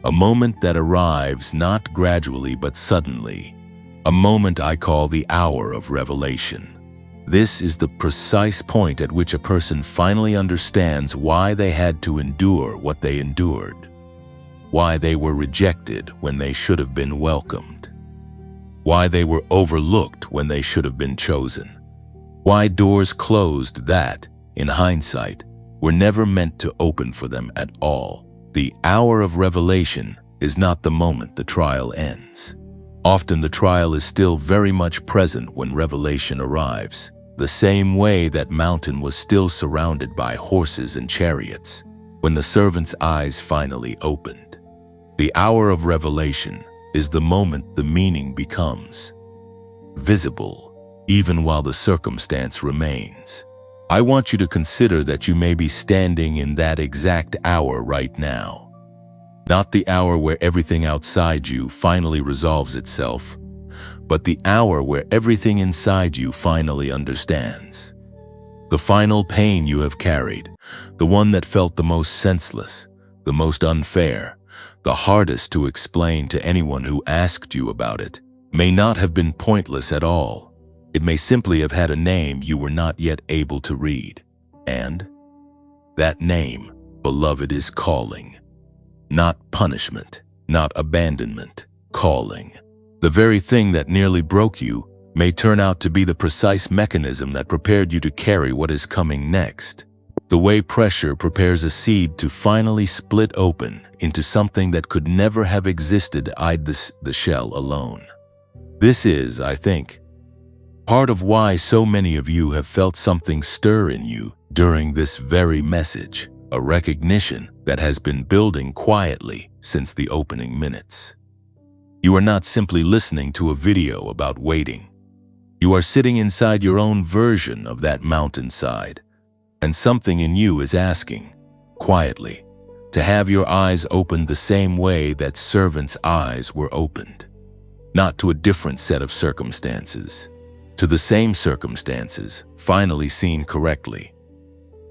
A moment that arrives not gradually but suddenly. A moment I call the hour of revelation. This is the precise point at which a person finally understands why they had to endure what they endured, why they were rejected when they should have been welcomed, why they were overlooked when they should have been chosen, why doors closed that, in hindsight, were never meant to open for them at all. The hour of revelation is not the moment the trial ends. Often the trial is still very much present when revelation arrives, the same way that mountain was still surrounded by horses and chariots when the servant's eyes finally opened. The hour of revelation is the moment the meaning becomes visible, even while the circumstance remains. I want you to consider that you may be standing in that exact hour right now. Not the hour where everything outside you finally resolves itself, but the hour where everything inside you finally understands. The final pain you have carried, the one that felt the most senseless, the most unfair, the hardest to explain to anyone who asked you about it, may not have been pointless at all. It may simply have had a name you were not yet able to read. And that name, beloved, is calling. Not punishment, not abandonment, calling. The very thing that nearly broke you may turn out to be the precise mechanism that prepared you to carry what is coming next. The way pressure prepares a seed to finally split open into something that could never have existed eyed the shell alone. This is, I think, part of why so many of you have felt something stir in you during this very message, a recognition that has been building quietly since the opening minutes. You are not simply listening to a video about waiting. You are sitting inside your own version of that mountainside, and something in you is asking, quietly, to have your eyes opened the same way that servants' eyes were opened. Not to a different set of circumstances, to the same circumstances, finally seen correctly.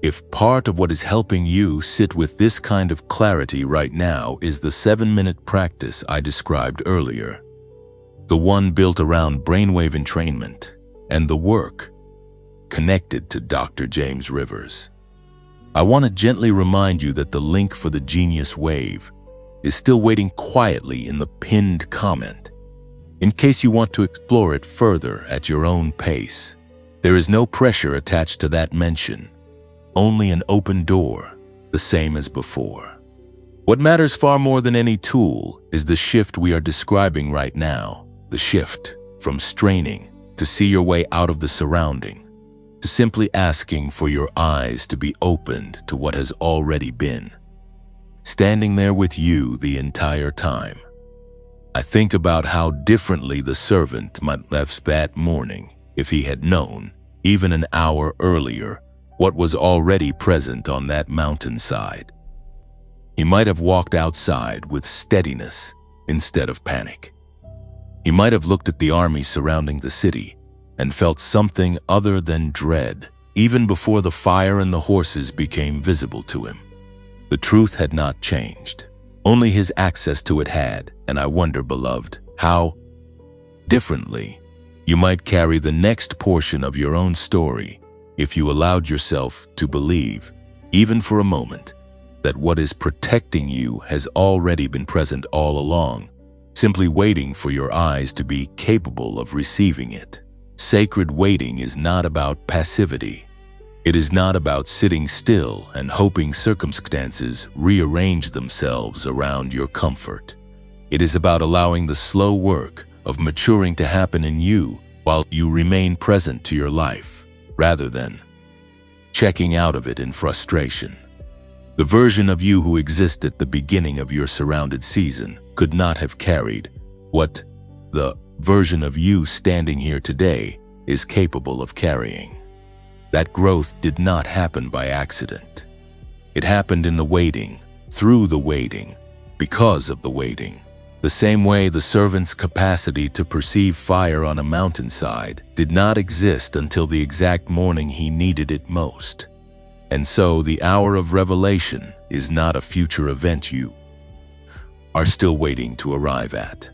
If part of what is helping you sit with this kind of clarity right now is the 7-minute practice I described earlier, the one built around brainwave entrainment and the work connected to Dr. James Rivers, I want to gently remind you that the link for the Genius Wave is still waiting quietly in the pinned comment. in case you want to explore it further at your own pace. There is no pressure attached to that mention, only an open door, the same as before. What matters far more than any tool is the shift we are describing right now, the shift from straining to see your way out of the surrounding, to simply asking for your eyes to be opened to what has already been, standing there with you the entire time. I think about how differently the servant might have that morning if he had known, even an hour earlier, what was already present on that mountainside. He might have walked outside with steadiness instead of panic. He might have looked at the army surrounding the city and felt something other than dread, even before the fire and the horses became visible to him. The truth had not changed. Only his access to it had, and I wonder, beloved, how differently you might carry the next portion of your own story if you allowed yourself to believe, even for a moment, that what is protecting you has already been present all along, simply waiting for your eyes to be capable of receiving it. Sacred waiting is not about passivity. It is not about sitting still and hoping circumstances rearrange themselves around your comfort. It is about allowing the slow work of maturing to happen in you while you remain present to your life, rather than checking out of it in frustration. The version of you who existed at the beginning of your surrounded season could not have carried what the version of you standing here today is capable of carrying. That growth did not happen by accident. It happened in the waiting, through the waiting, because of the waiting. The same way the servant's capacity to perceive fire on a mountainside did not exist until the exact morning he needed it most. And so the hour of revelation is not a future event you are still waiting to arrive at.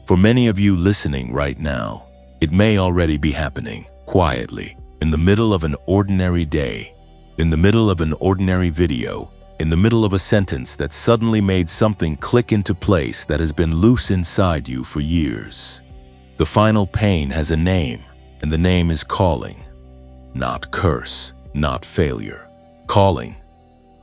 For many of you listening right now, it may already be happening quietly, in the middle of an ordinary day, in the middle of an ordinary video, in the middle of a sentence that suddenly made something click into place that has been loose inside you for years. The final pain has a name, and the name is calling. Not curse, not failure. Calling,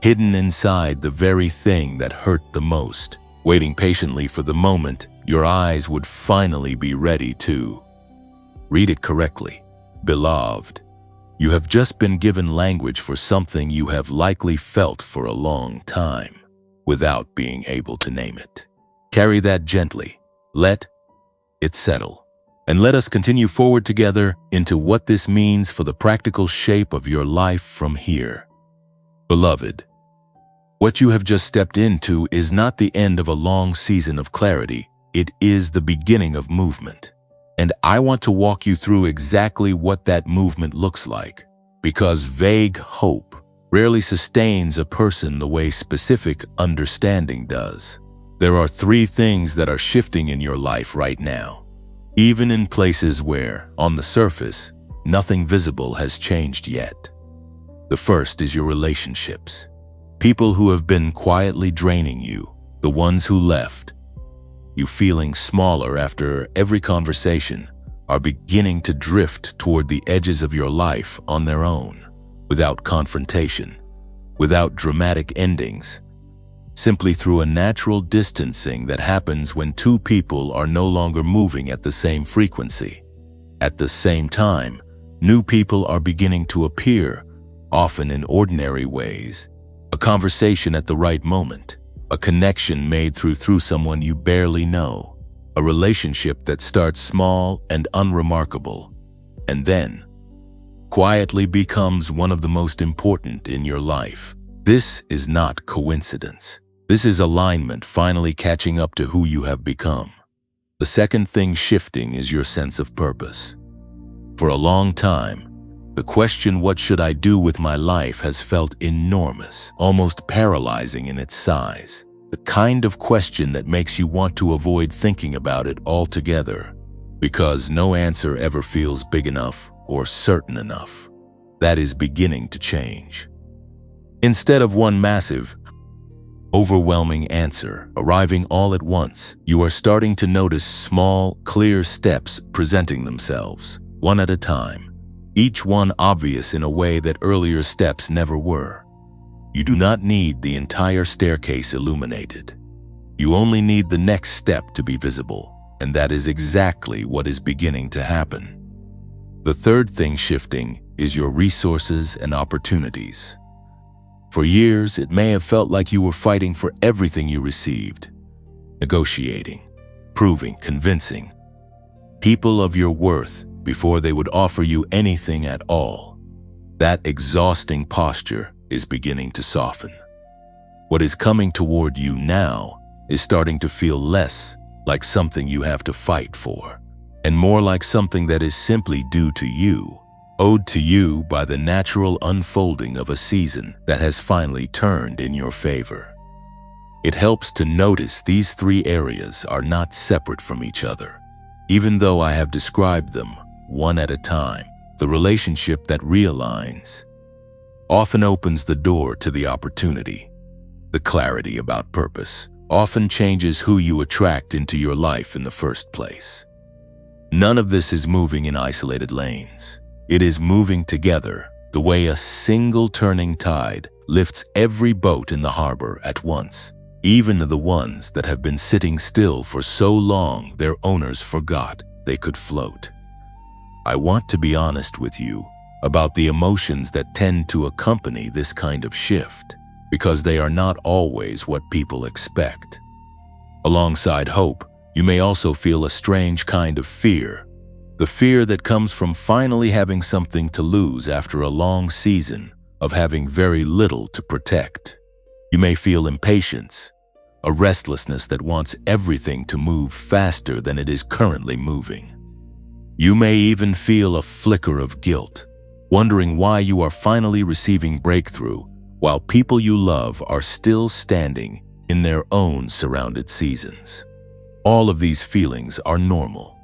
hidden inside the very thing that hurt the most, waiting patiently for the moment your eyes would finally be ready to read it correctly. Beloved, you have just been given language for something you have likely felt for a long time, without being able to name it. Carry that gently. Let it settle. And let us continue forward together into what this means for the practical shape of your life from here. Beloved, what you have just stepped into is not the end of a long season of clarity. It is the beginning of movement. And I want to walk you through exactly what that movement looks like, because vague hope rarely sustains a person the way specific understanding does. There are 3 things that are shifting in your life right now, even in places where, on the surface, nothing visible has changed yet. The first is your relationships. People who have been quietly draining you, the ones who left you feeling smaller after every conversation, are beginning to drift toward the edges of your life on their own, without confrontation, without dramatic endings, simply through a natural distancing that happens when 2 people are no longer moving at the same frequency. At the same time, new people are beginning to appear, often in ordinary ways. A conversation at the right moment, a connection made through someone you barely know, a relationship that starts small and unremarkable, and then quietly becomes one of the most important in your life. This is not coincidence. This is alignment finally catching up to who you have become. The second thing shifting is your sense of purpose. For a long time, the question, what should I do with my life, has felt enormous, almost paralyzing in its size. The kind of question that makes you want to avoid thinking about it altogether, because no answer ever feels big enough or certain enough. That is beginning to change. Instead of one massive overwhelming answer arriving all at once, you are starting to notice small, clear steps presenting themselves, one at a time, each one obvious in a way that earlier steps never were. You do not need the entire staircase illuminated. You only need the next step to be visible, and that is exactly what is beginning to happen. The third thing shifting is your resources and opportunities. For years, it may have felt like you were fighting for everything you received, negotiating, proving, convincing people of your worth before they would offer you anything at all. That exhausting posture is beginning to soften. What is coming toward you now is starting to feel less like something you have to fight for, and more like something that is simply due to you, owed to you by the natural unfolding of a season that has finally turned in your favor. It helps to notice these three areas are not separate from each other. Even though I have described them one at a time, the relationship that realigns often opens the door to the opportunity. The clarity about purpose often changes who you attract into your life in the first place. None of this is moving in isolated lanes. It is moving together, the way a single turning tide lifts every boat in the harbor at once, even the ones that have been sitting still for so long their owners forgot they could float. I want to be honest with you about the emotions that tend to accompany this kind of shift, because they are not always what people expect. Alongside hope, you may also feel a strange kind of fear. The fear that comes from finally having something to lose after a long season of having very little to protect. You may feel impatience, a restlessness that wants everything to move faster than it is currently moving. You may even feel a flicker of guilt, wondering why you are finally receiving breakthrough while people you love are still standing in their own surrounded seasons. All of these feelings are normal.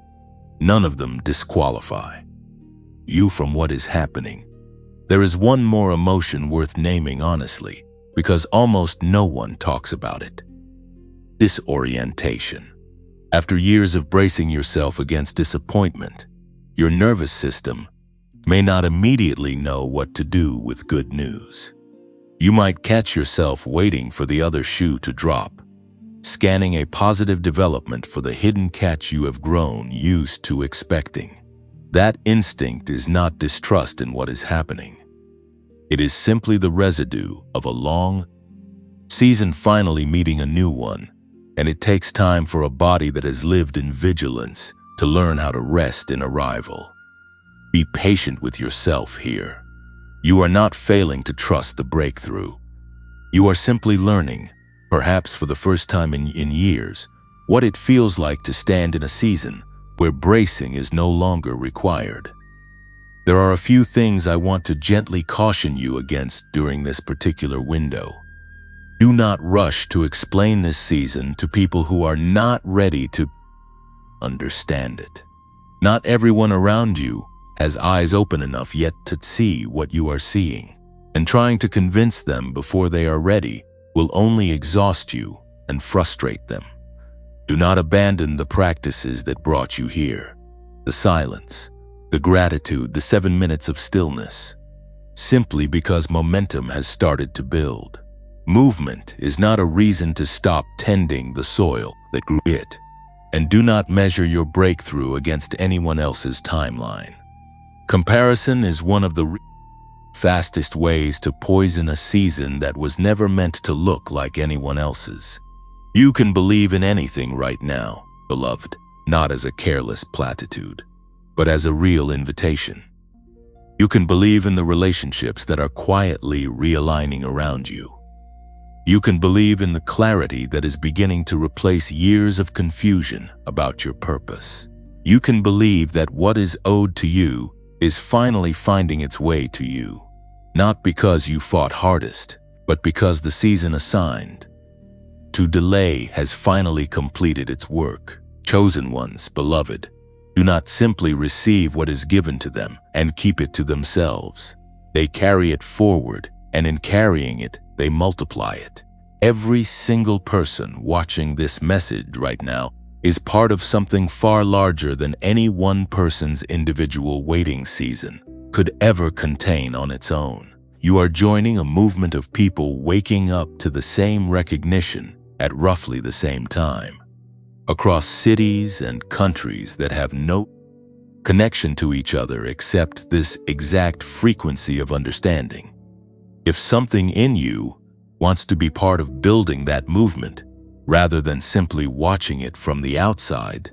None of them disqualify you from what is happening. There is one more emotion worth naming honestly, because almost no one talks about it. Disorientation. After years of bracing yourself against disappointment, your nervous system may not immediately know what to do with good news. You might catch yourself waiting for the other shoe to drop, scanning a positive development for the hidden catch you have grown used to expecting. That instinct is not distrust in what is happening. It is simply the residue of a long season finally meeting a new one, and it takes time for a body that has lived in vigilance to learn how to rest in arrival. Be patient with yourself here. You are not failing to trust the breakthrough. You are simply learning, perhaps for the first time in years, what it feels like to stand in a season where bracing is no longer required. There are a few things I want to gently caution you against during this particular window. Do not rush to explain this season to people who are not ready to understand it. Not everyone around you has eyes open enough yet to see what you are seeing, and trying to convince them before they are ready will only exhaust you and frustrate them. Do not abandon the practices that brought you here. The silence, the gratitude, the 7 minutes of stillness, simply because momentum has started to build. Movement is not a reason to stop tending the soil that grew it, and do not measure your breakthrough against anyone else's timeline. Comparison is one of the fastest ways to poison a season that was never meant to look like anyone else's. You can believe in anything right now, beloved, not as a careless platitude, but as a real invitation. You can believe in the relationships that are quietly realigning around you. You can believe in the clarity that is beginning to replace years of confusion about your purpose. You can believe that what is owed to you is finally finding its way to you, not because you fought hardest, but because the season assigned to delay has finally completed its work. Chosen ones, beloved, do not simply receive what is given to them and keep it to themselves. They carry it forward, and in carrying it, they multiply it. Every single person watching this message right now is part of something far larger than any one person's individual waiting season could ever contain on its own. You are joining a movement of people waking up to the same recognition at roughly the same time, across cities and countries that have no connection to each other except this exact frequency of understanding. If something in you wants to be part of building that movement, rather than simply watching it from the outside,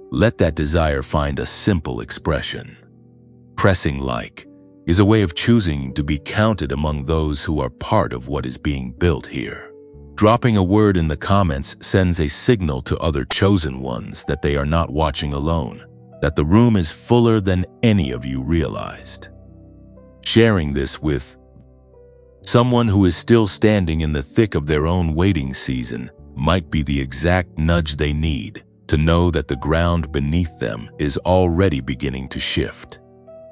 let that desire find a simple expression. Pressing like is a way of choosing to be counted among those who are part of what is being built here. Dropping a word in the comments sends a signal to other chosen ones that they are not watching alone, that the room is fuller than any of you realized. Sharing this with someone who is still standing in the thick of their own waiting season might be the exact nudge they need to know that the ground beneath them is already beginning to shift,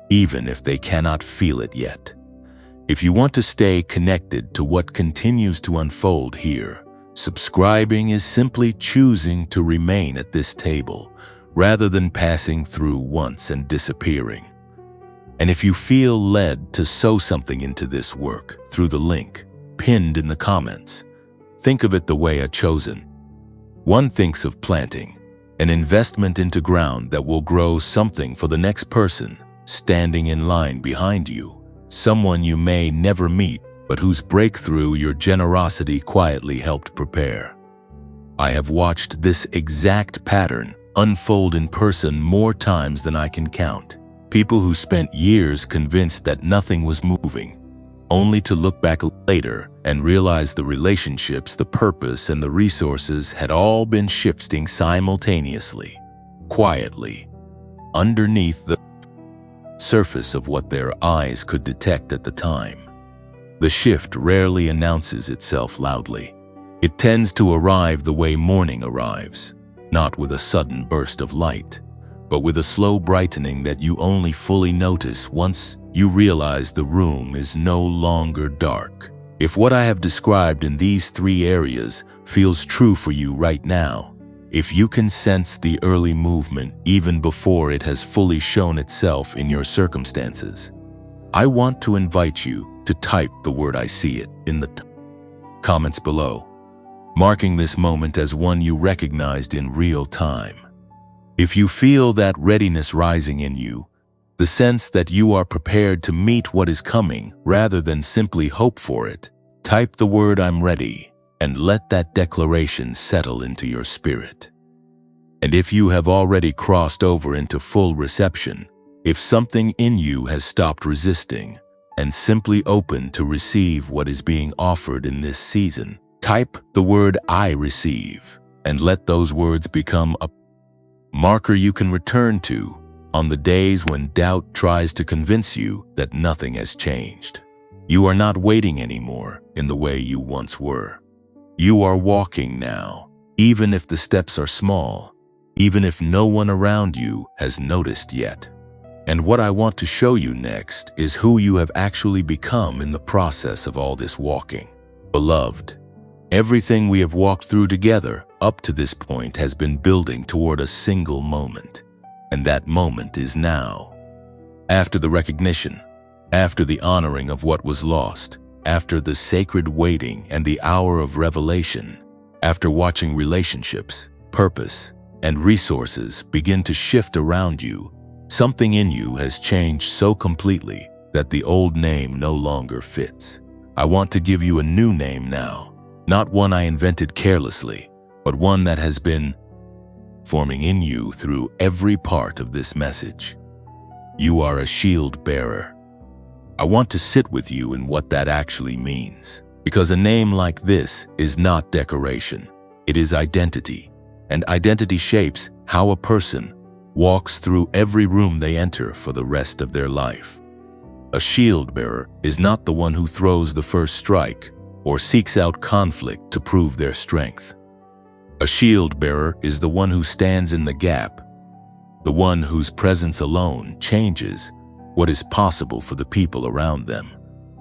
even if they cannot feel it yet. If you want to stay connected to what continues to unfold here, subscribing is simply choosing to remain at this table rather than passing through once and disappearing. And if you feel led to sow something into this work through the link pinned in the comments, think of it the way a chosen one thinks of planting, an investment into ground that will grow something for the next person standing in line behind you, someone you may never meet but whose breakthrough your generosity quietly helped prepare. I have watched this exact pattern unfold in person more times than I can count. People who spent years convinced that nothing was moving, only to look back later and realize the relationships, the purpose, and the resources had all been shifting simultaneously, quietly, underneath the surface of what their eyes could detect at the time. The shift rarely announces itself loudly. It tends to arrive the way morning arrives, not with a sudden burst of light, but with a slow brightening that you only fully notice once you realize the room is no longer dark. If what I have described in these 3 areas feels true for you right now, if you can sense the early movement even before it has fully shown itself in your circumstances, I want to invite you to type the word "I see it" in the comments below, marking this moment as one you recognized in real time. If you feel that readiness rising in you, the sense that you are prepared to meet what is coming rather than simply hope for it, type the word "I'm ready" and let that declaration settle into your spirit. And if you have already crossed over into full reception, if something in you has stopped resisting and simply opened to receive what is being offered in this season, type the word "I receive" and let those words become a marker you can return to on the days when doubt tries to convince you that nothing has changed. You are not waiting anymore in the way you once were. You are walking now, even if the steps are small, even if no one around you has noticed yet. And what I want to show you next is who you have actually become in the process of all this walking. Beloved, everything we have walked through together up to this point has been building toward a single moment, and that moment is now. After the recognition, after the honoring of what was lost, after the sacred waiting and the hour of revelation, after watching relationships, purpose, and resources begin to shift around you, something in you has changed so completely that the old name no longer fits. I want to give you a new name now, not one I invented carelessly, but one that has been forming in you through every part of this message. You are a shield bearer. I want to sit with you in what that actually means, because a name like this is not decoration. It is identity, and identity shapes how a person walks through every room they enter for the rest of their life. A shield bearer is not the one who throws the first strike or seeks out conflict to prove their strength. A shield bearer is the one who stands in the gap, the one whose presence alone changes what is possible for the people around them,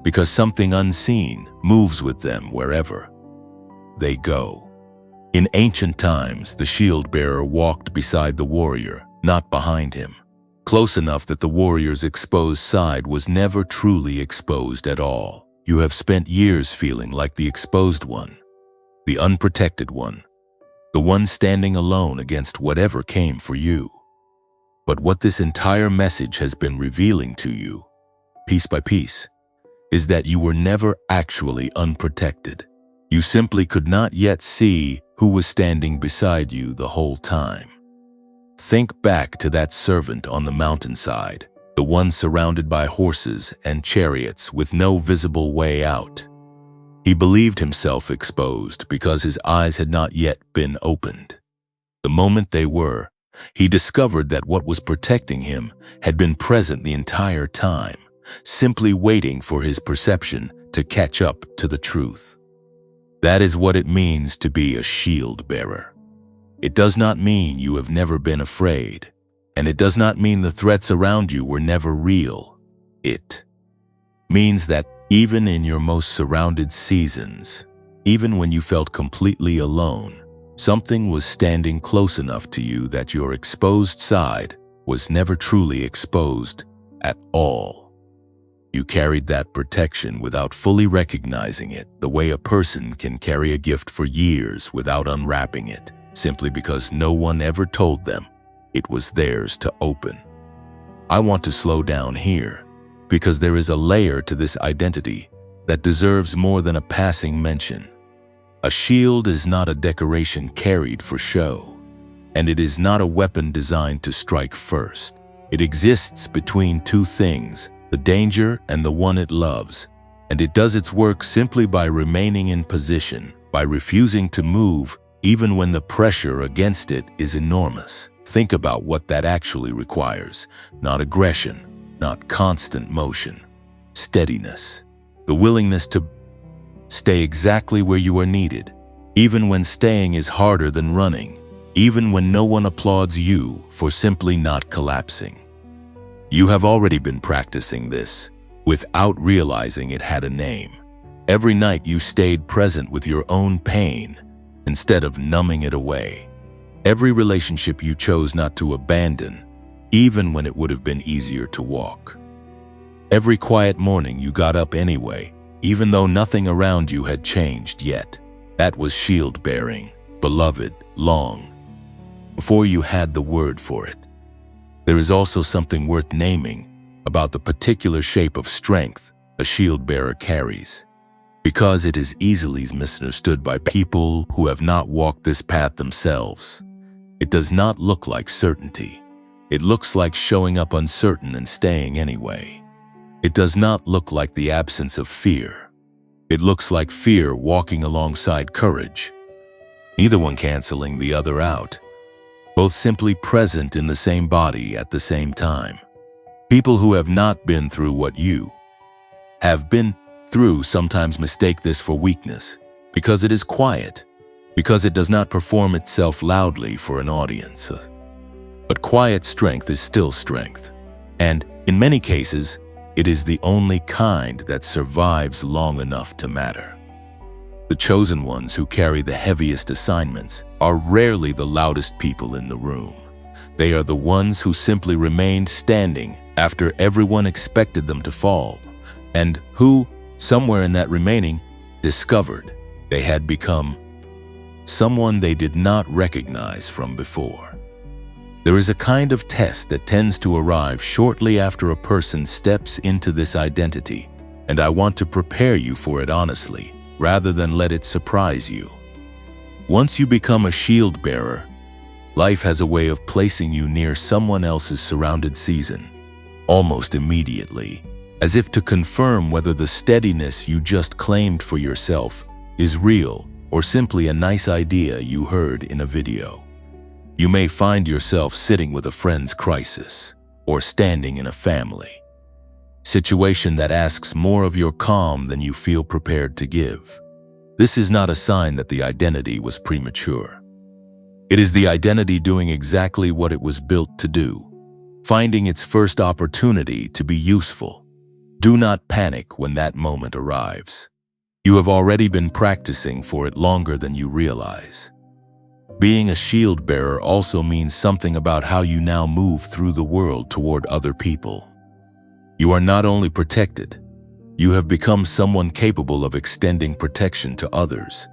because something unseen moves with them wherever. they go. In ancient times, the shield-bearer walked beside the warrior, not behind him, close enough that the warrior's exposed side was never truly exposed at all. You have spent years feeling like the exposed one, the unprotected one, the one standing alone against whatever came for you. But what this entire message has been revealing to you, piece by piece, is that you were never actually unprotected. You simply could not yet see who was standing beside you the whole time. Think back to that servant on the mountainside, the one surrounded by horses and chariots with no visible way out. He believed himself exposed because his eyes had not yet been opened. The moment they were, he discovered that what was protecting him had been present the entire time, simply waiting for his perception to catch up to the truth. That is what it means to be a shield bearer. It does not mean you have never been afraid, and it does not mean the threats around you were never real. It means that even in your most surrounded seasons, even when you felt completely alone, something was standing close enough to you that your exposed side was never truly exposed at all. You carried that protection without fully recognizing it, the way a person can carry a gift for years without unwrapping it, simply because no one ever told them it was theirs to open. I want to slow down here, because there is a layer to this identity that deserves more than a passing mention. A shield is not a decoration carried for show, and it is not a weapon designed to strike first. It exists between two things, the danger and the one it loves, and it does its work simply by remaining in position, by refusing to move even when the pressure against it is enormous. Think about what that actually requires. Not aggression, not constant motion. Steadiness. The willingness to stay exactly where you are needed, even when staying is harder than running, even when no one applauds you for simply not collapsing. You have already been practicing this, without realizing it had a name. Every night you stayed present with your own pain, instead of numbing it away. Every relationship you chose not to abandon, even when it would have been easier to walk. Every quiet morning you got up anyway, even though nothing around you had changed yet. That was shield bearing, beloved, long before you had the word for it. There is also something worth naming about the particular shape of strength a shield bearer carries, because it is easily misunderstood by people who have not walked this path themselves. It does not look like certainty. It looks like showing up uncertain and staying anyway. It does not look like the absence of fear. It looks like fear walking alongside courage, neither one canceling the other out, both simply present in the same body at the same time. People who have not been through what you have been through sometimes mistake this for weakness, because it is quiet, because it does not perform itself loudly for an audience. But quiet strength is still strength, and in many cases, it is the only kind that survives long enough to matter. The chosen ones who carry the heaviest assignments are rarely the loudest people in the room. They are the ones who simply remained standing after everyone expected them to fall, and who, somewhere in that remaining, discovered they had become someone they did not recognize from before. There is a kind of test that tends to arrive shortly after a person steps into this identity, and I want to prepare you for it honestly, rather than let it surprise you. Once you become a shield bearer, life has a way of placing you near someone else's surrounded season, almost immediately, as if to confirm whether the steadiness you just claimed for yourself is real or simply a nice idea you heard in a video. You may find yourself sitting with a friend's crisis, or standing in a family situation that asks more of your calm than you feel prepared to give. This is not a sign that the identity was premature. It is the identity doing exactly what it was built to do, finding its first opportunity to be useful. Do not panic when that moment arrives. You have already been practicing for it longer than you realize. Being a shield bearer also means something about how you now move through the world toward other people. You are not only protected, you have become someone capable of extending protection to others.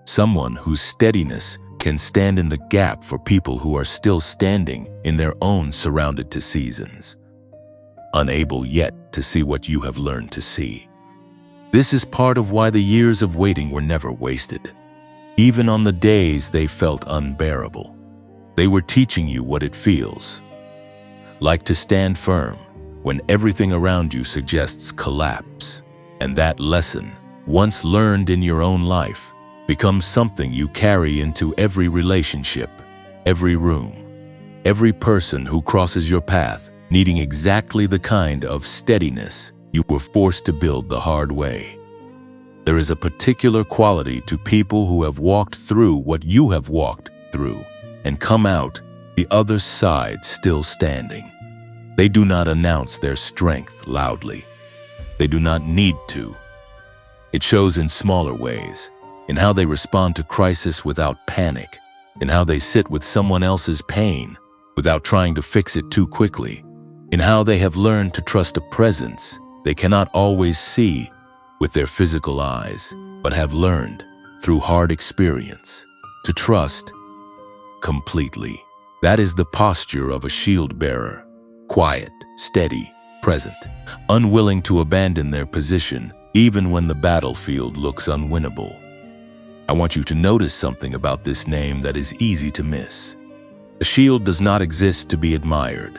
Someone whose steadiness can stand in the gap for people who are still standing in their own surrounded to seasons, unable yet to see what you have learned to see. This is part of why the years of waiting were never wasted. Even on the days they felt unbearable, they were teaching you what it feels like to stand firm when everything around you suggests collapse. And that lesson, once learned in your own life, becomes something you carry into every relationship, every room, every person who crosses your path, needing exactly the kind of steadiness you were forced to build the hard way. There is a particular quality to people who have walked through what you have walked through and come out the other side still standing. They do not announce their strength loudly. They do not need to. It shows in smaller ways, in how they respond to crisis without panic, in how they sit with someone else's pain without trying to fix it too quickly, in how they have learned to trust a presence they cannot always see with their physical eyes, but have learned, through hard experience, to trust completely. That is the posture of a shield bearer, quiet, steady, present, unwilling to abandon their position even when the battlefield looks unwinnable. I want you to notice something about this name that is easy to miss. A shield does not exist to be admired.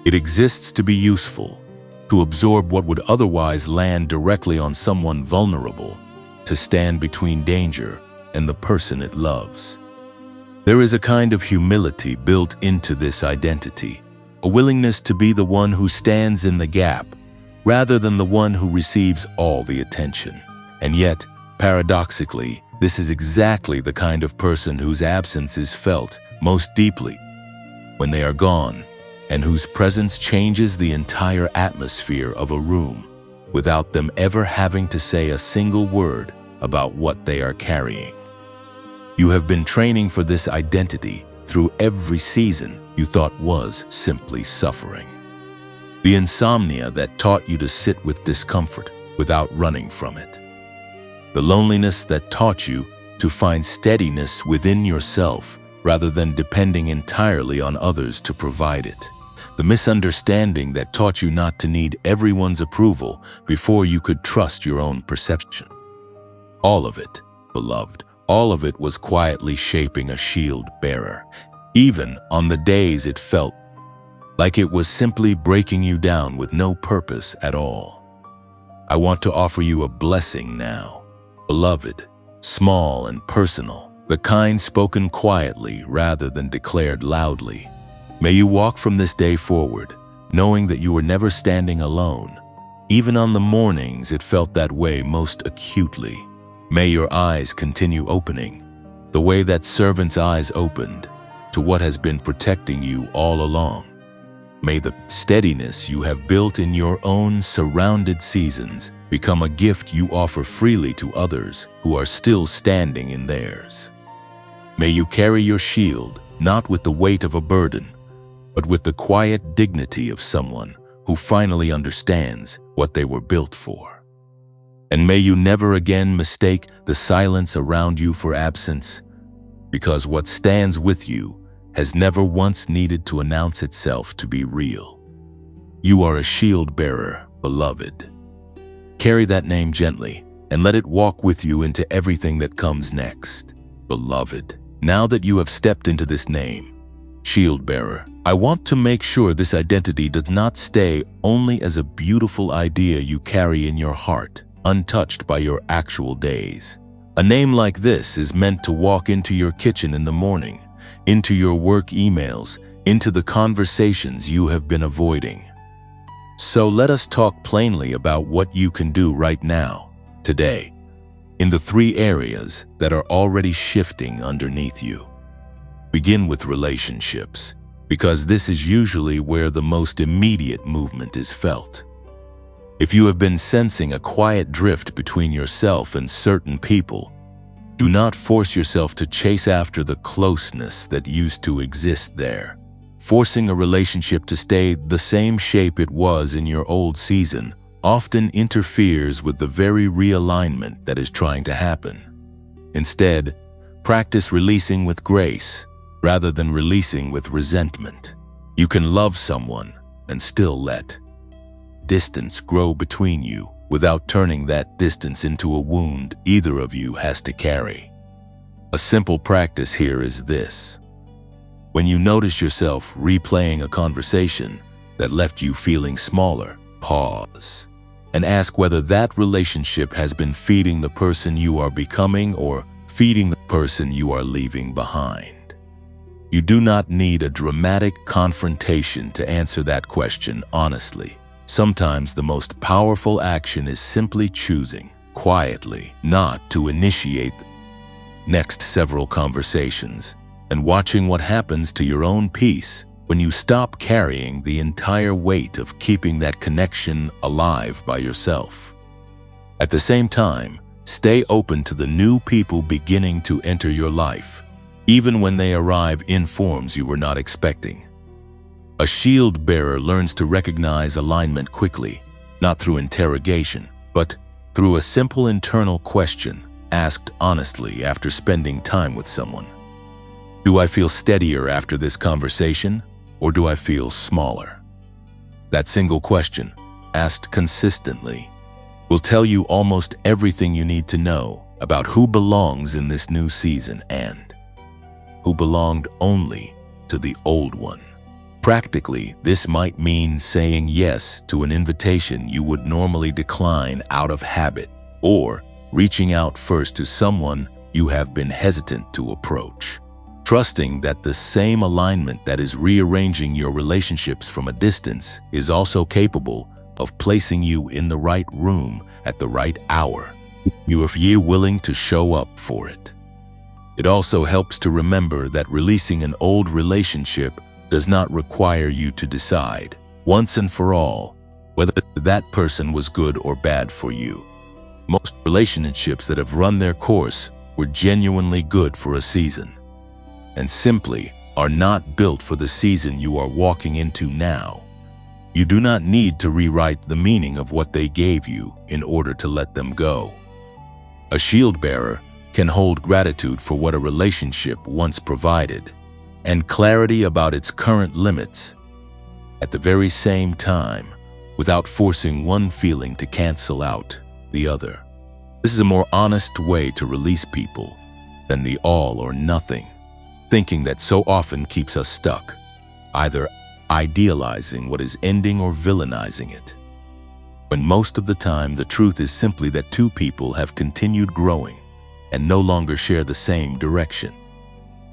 It exists to be useful, to absorb what would otherwise land directly on someone vulnerable, to stand between danger and the person it loves. There is a kind of humility built into this identity, a willingness to be the one who stands in the gap, rather than the one who receives all the attention. And yet, paradoxically, this is exactly the kind of person whose absence is felt most deeply when they are gone, and whose presence changes the entire atmosphere of a room without them ever having to say a single word about what they are carrying. You have been training for this identity through every season you thought was simply suffering. The insomnia that taught you to sit with discomfort without running from it. The loneliness that taught you to find steadiness within yourself rather than depending entirely on others to provide it. The misunderstanding that taught you not to need everyone's approval before you could trust your own perception. All of it, beloved, all of it was quietly shaping a shield bearer, even on the days it felt like it was simply breaking you down with no purpose at all. I want to offer you a blessing now, beloved, small and personal, the kind spoken quietly rather than declared loudly. May you walk from this day forward, knowing that you were never standing alone. Even on the mornings it felt that way most acutely. May your eyes continue opening, the way that servant's eyes opened, to what has been protecting you all along. May the steadiness you have built in your own surrounded seasons become a gift you offer freely to others who are still standing in theirs. May you carry your shield, not with the weight of a burden, but with the quiet dignity of someone who finally understands what they were built for. And may you never again mistake the silence around you for absence, because what stands with you has never once needed to announce itself to be real. You are a shield bearer, beloved. Carry that name gently and let it walk with you into everything that comes next. Beloved, now that you have stepped into this name, shield bearer, I want to make sure this identity does not stay only as a beautiful idea you carry in your heart, untouched by your actual days. A name like this is meant to walk into your kitchen in the morning, into your work emails, into the conversations you have been avoiding. So let us talk plainly about what you can do right now, today, in the 3 areas that are already shifting underneath you. Begin with relationships, because this is usually where the most immediate movement is felt. If you have been sensing a quiet drift between yourself and certain people, do not force yourself to chase after the closeness that used to exist there. Forcing a relationship to stay the same shape it was in your old season often interferes with the very realignment that is trying to happen. Instead, practice releasing with grace rather than releasing with resentment. You can love someone and still let distance grow between you without turning that distance into a wound either of you has to carry. A simple practice here is this. When you notice yourself replaying a conversation that left you feeling smaller, pause and ask whether that relationship has been feeding the person you are becoming or feeding the person you are leaving behind. You do not need a dramatic confrontation to answer that question honestly. Sometimes the most powerful action is simply choosing, quietly, not to initiate the next several conversations and watching what happens to your own peace when you stop carrying the entire weight of keeping that connection alive by yourself. At the same time, stay open to the new people beginning to enter your life, even when they arrive in forms you were not expecting. A shield bearer learns to recognize alignment quickly, not through interrogation, but through a simple internal question asked honestly after spending time with someone. Do I feel steadier after this conversation, or do I feel smaller? That single question, asked consistently, will tell you almost everything you need to know about who belongs in this new season and who belonged only to the old one. Practically, this might mean saying yes to an invitation you would normally decline out of habit, or reaching out first to someone you have been hesitant to approach. Trusting that the same alignment that is rearranging your relationships from a distance is also capable of placing you in the right room at the right hour, if you're willing to show up for it. It also helps to remember that releasing an old relationship does not require you to decide, once and for all, whether that person was good or bad for you. Most relationships that have run their course were genuinely good for a season, and simply are not built for the season you are walking into now. You do not need to rewrite the meaning of what they gave you in order to let them go. A shield bearer can hold gratitude for what a relationship once provided, and clarity about its current limits at the very same time, without forcing one feeling to cancel out the other. This is a more honest way to release people than the all or nothing thinking that so often keeps us stuck, either idealizing what is ending or villainizing it, when most of the time the truth is simply that two people have continued growing and no longer share the same direction.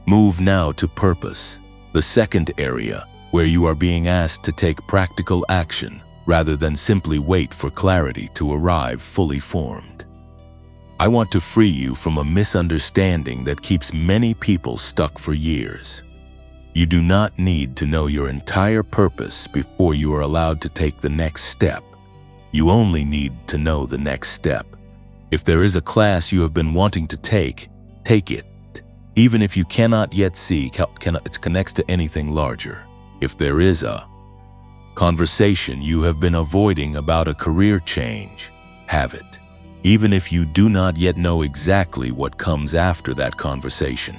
Move now to purpose, the second area where you are being asked to take practical action rather than simply wait for clarity to arrive fully formed. I want to free you from a misunderstanding that keeps many people stuck for years. You do not need to know your entire purpose before you are allowed to take the next step. You only need to know the next step. If there is a class you have been wanting to take it, even if you cannot yet see how it connects to anything larger. If there is a conversation you have been avoiding about a career change, have it, even if you do not yet know exactly what comes after that conversation.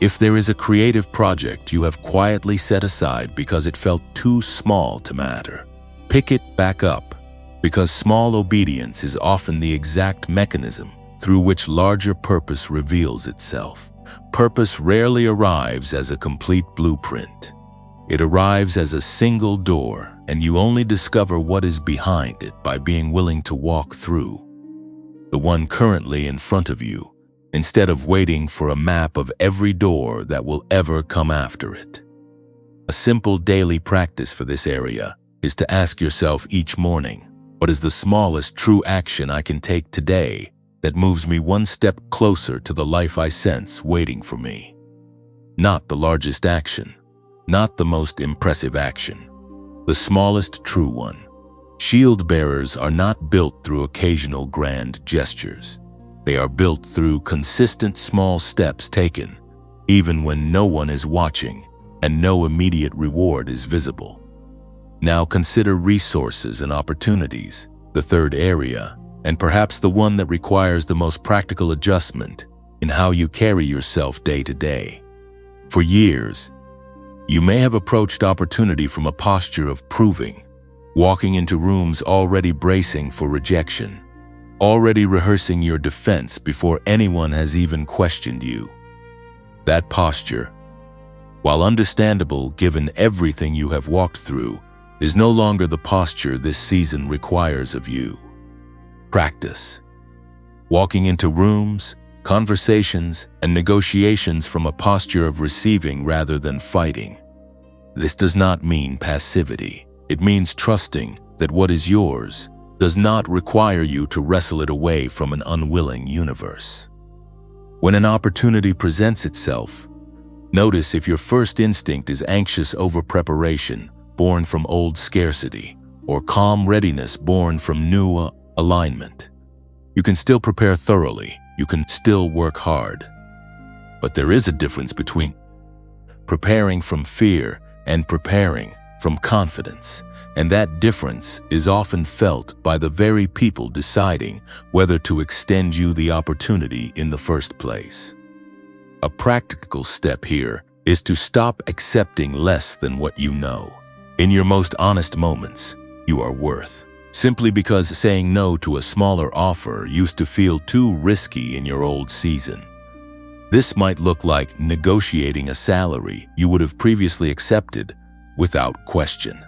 If there is a creative project you have quietly set aside because it felt too small to matter, pick it back up, because small obedience is often the exact mechanism through which larger purpose reveals itself. Purpose rarely arrives as a complete blueprint. It arrives as a single door, and you only discover what is behind it by being willing to walk through the one currently in front of you, instead of waiting for a map of every door that will ever come after it. A simple daily practice for this area is to ask yourself each morning, what is the smallest true action I can take today that moves me one step closer to the life I sense waiting for me? Not the largest action, not the most impressive action, the smallest true one. Shield bearers are not built through occasional grand gestures. They are built through consistent small steps taken, even when no one is watching and no immediate reward is visible. Now consider resources and opportunities, the third area, and perhaps the one that requires the most practical adjustment in how you carry yourself day to day. For years, you may have approached opportunity from a posture of proving, walking into rooms already bracing for rejection, already rehearsing your defense before anyone has even questioned you. That posture, while understandable given everything you have walked through, is no longer the posture this season requires of you. Practice. Walking into rooms, conversations, and negotiations from a posture of receiving rather than fighting. This does not mean passivity. It means trusting that what is yours does not require you to wrestle it away from an unwilling universe. When an opportunity presents itself, notice if your first instinct is anxious over preparation, born from old scarcity, or calm readiness born from new alignment. You can still prepare thoroughly. You can still work hard. But there is a difference between preparing from fear and preparing from confidence, and that difference is often felt by the very people deciding whether to extend you the opportunity in the first place. A practical step here is to stop accepting less than what you know. In your most honest moments, you are worth. Simply because saying no to a smaller offer used to feel too risky in your old season. This might look like negotiating a salary you would have previously accepted without question.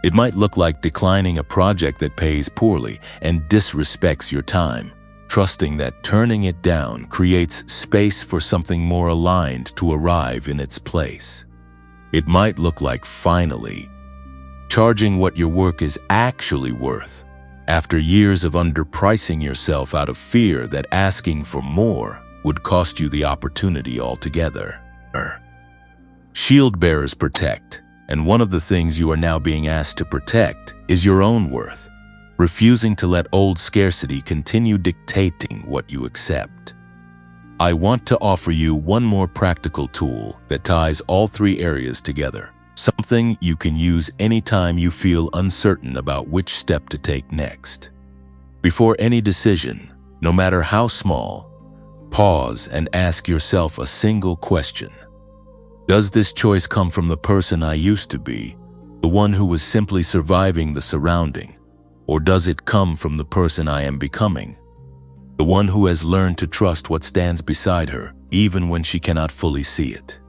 It might look like declining a project that pays poorly and disrespects your time, trusting that turning it down creates space for something more aligned to arrive in its place. It might look like finally charging what your work is actually worth, after years of underpricing yourself out of fear that asking for more would cost you the opportunity altogether. Shield bearers protect, and one of the things you are now being asked to protect is your own worth, refusing to let old scarcity continue dictating what you accept. I want to offer you one more practical tool that ties all three areas together. Something you can use anytime you feel uncertain about which step to take next. Before any decision, no matter how small, pause and ask yourself a single question. Does this choice come from the person I used to be, the one who was simply surviving the surrounding, or does it come from the person I am becoming, the one who has learned to trust what stands beside her, even when she cannot fully see it?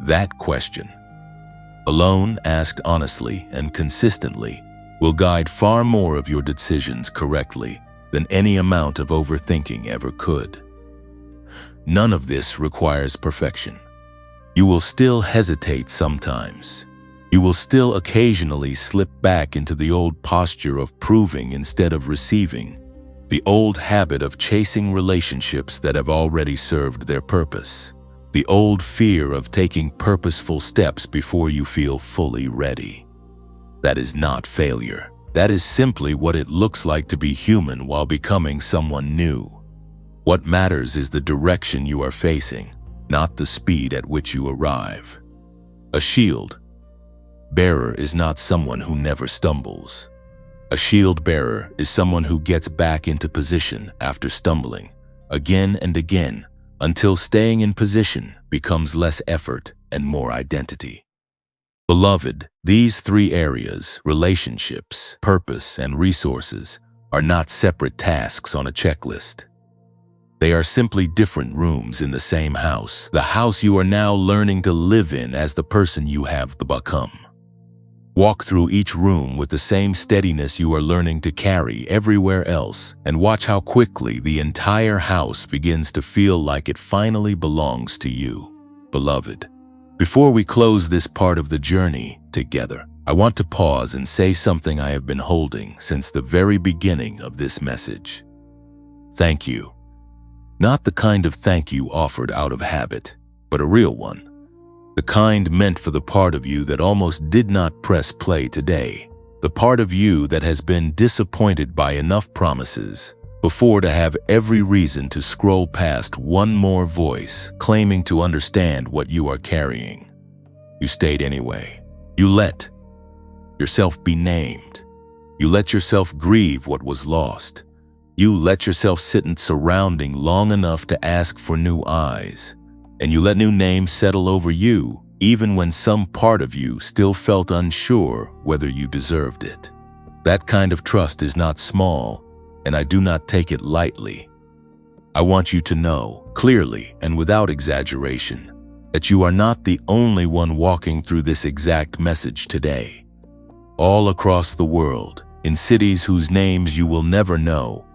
That question, alone, asked honestly and consistently, will guide far more of your decisions correctly than any amount of overthinking ever could. None of this requires perfection. You will still hesitate sometimes. You will still occasionally slip back into the old posture of proving instead of receiving, the old habit of chasing relationships that have already served their purpose. The old fear of taking purposeful steps before you feel fully ready. That is not failure. That is simply what it looks like to be human while becoming someone new. What matters is the direction you are facing, not the speed at which you arrive. A shield bearer is not someone who never stumbles. A shield bearer is someone who gets back into position after stumbling, again and again, until staying in position becomes less effort and more identity. Beloved, these three areas, relationships, purpose, and resources, are not separate tasks on a checklist. They are simply different rooms in the same house, the house you are now learning to live in as the person you have become. Walk through each room with the same steadiness you are learning to carry everywhere else, and watch how quickly the entire house begins to feel like it finally belongs to you. Beloved, before we close this part of the journey together, I want to pause and say something I have been holding since the very beginning of this message. Thank you. Not the kind of thank you offered out of habit, but a real one. The kind meant for the part of you that almost did not press play today, The part of you that has been disappointed by enough promises before to have every reason to scroll past one more voice claiming to understand what you are carrying. You stayed anyway. You let yourself be named. You let yourself grieve what was lost. You let yourself sit in surrounding long enough to ask for new eyes. And you let new names settle over you, even when some part of you still felt unsure whether you deserved it. That kind of trust is not small, and I do not take it lightly. I want you to know, clearly and without exaggeration, that you are not the only one walking through this exact message today. All across the world, in cities whose names you will never know,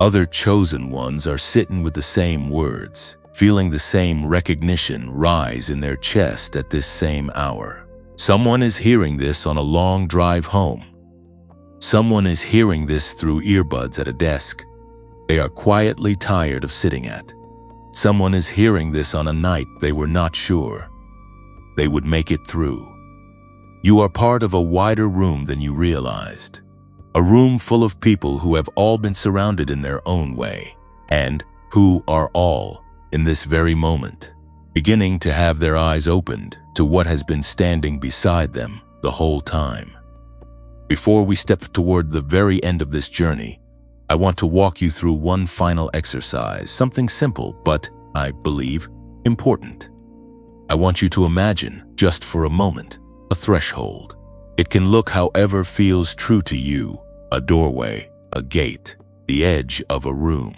other chosen ones are sitting with the same words, feeling the same recognition rise in their chest at this same hour. Someone is hearing this on a long drive home. Someone is hearing this through earbuds at a desk they are quietly tired of sitting at. Someone is hearing this on a night they were not sure they would make it through. You are part of a wider room than you realized. A room full of people who have all been surrounded in their own way, and who are all, in this very moment, beginning to have their eyes opened to what has been standing beside them the whole time. Before we step toward the very end of this journey, I want to walk you through one final exercise, something simple, but, I believe, important. I want you to imagine, just for a moment, a threshold. It can look however feels true to you, a doorway, a gate, the edge of a room.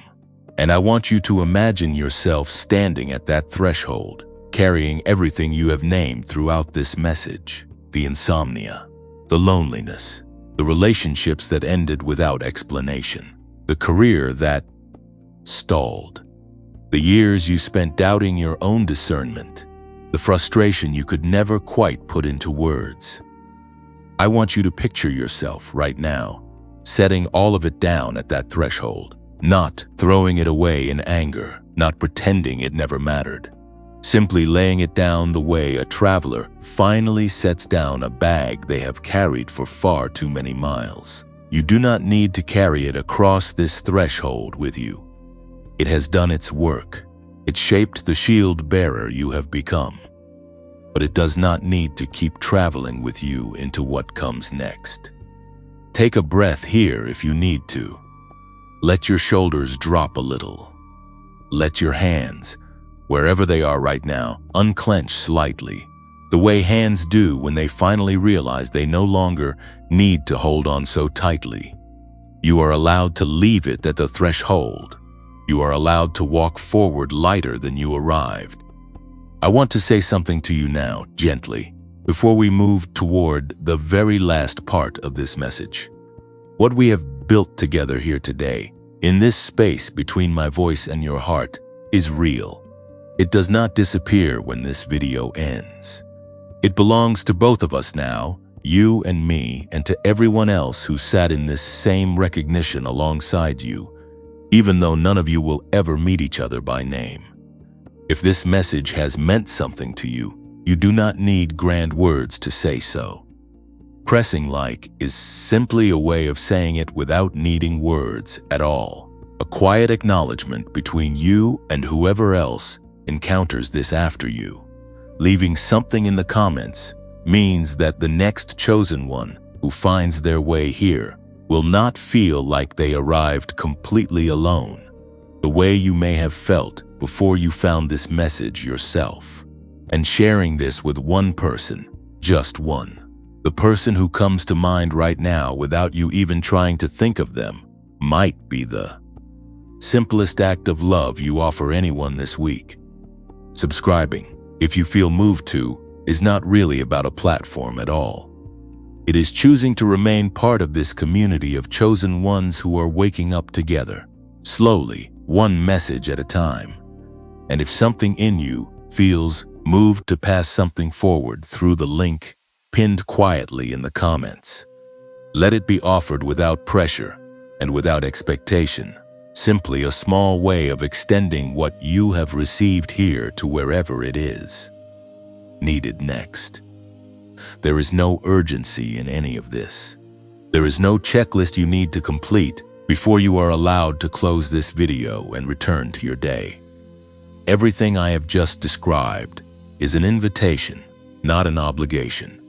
And I want you to imagine yourself standing at that threshold, carrying everything you have named throughout this message: the insomnia, the loneliness, the relationships that ended without explanation, the career that stalled, the years you spent doubting your own discernment, the frustration you could never quite put into words. I want you to picture yourself right now, setting all of it down at that threshold, not throwing it away in anger, not pretending it never mattered, simply laying it down the way a traveler finally sets down a bag they have carried for far too many miles. You do not need to carry it across this threshold with you. It has done its work. It shaped the shield bearer you have become. But it does not need to keep traveling with you into what comes next. Take a breath here if you need to. Let your shoulders drop a little. Let your hands, wherever they are right now, unclench slightly, the way hands do when they finally realize they no longer need to hold on so tightly. You are allowed to leave it at the threshold. You are allowed to walk forward lighter than you arrived. I want to say something to you now, gently, before we move toward the very last part of this message. What we have built together here today, in this space between my voice and your heart, is real. It does not disappear when this video ends. It belongs to both of us now, you and me, and to everyone else who sat in this same recognition alongside you, even though none of you will ever meet each other by name. If this message has meant something to you, you do not need grand words to say so. Pressing like is simply a way of saying it without needing words at all. A quiet acknowledgement between you and whoever else encounters this after you. Leaving something in the comments means that the next chosen one who finds their way here will not feel like they arrived completely alone, the way you may have felt before you found this message yourself. And sharing this with one person, just one, the person who comes to mind right now without you even trying to think of them, might be the simplest act of love you offer anyone this week. Subscribing, if you feel moved to, is not really about a platform at all. It is choosing to remain part of this community of chosen ones who are waking up together, slowly, one message at a time. And if something in you feels moved to pass something forward through the link pinned quietly in the comments, let it be offered without pressure and without expectation. Simply a small way of extending what you have received here to wherever it is needed next. There is no urgency in any of this. There is no checklist you need to complete before you are allowed to close this video and return to your day. Everything I have just described is an invitation, not an obligation,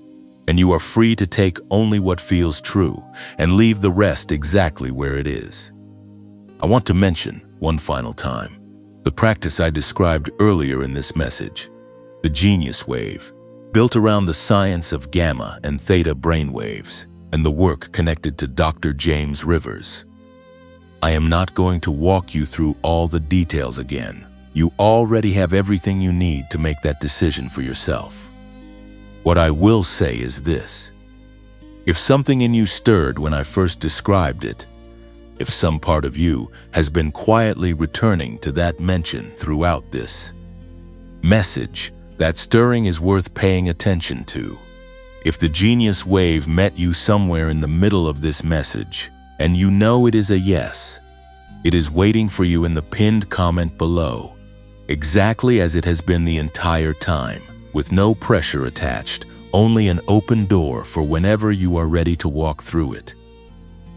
and you are free to take only what feels true and leave the rest exactly where it is. I want to mention one final time the practice I described earlier in this message, the genius wave, built around the science of gamma and theta brainwaves and the work connected to Dr. James Rivers. I am not going to walk you through all the details again. You already have everything you need to make that decision for yourself. What I will say is this: if something in you stirred when I first described it, if some part of you has been quietly returning to that mention throughout this message, that stirring is worth paying attention to. If the genius wave met you somewhere in the middle of this message, and you know it is a yes, it is waiting for you in the pinned comment below, exactly as it has been the entire time, with no pressure attached, only an open door for whenever you are ready to walk through it.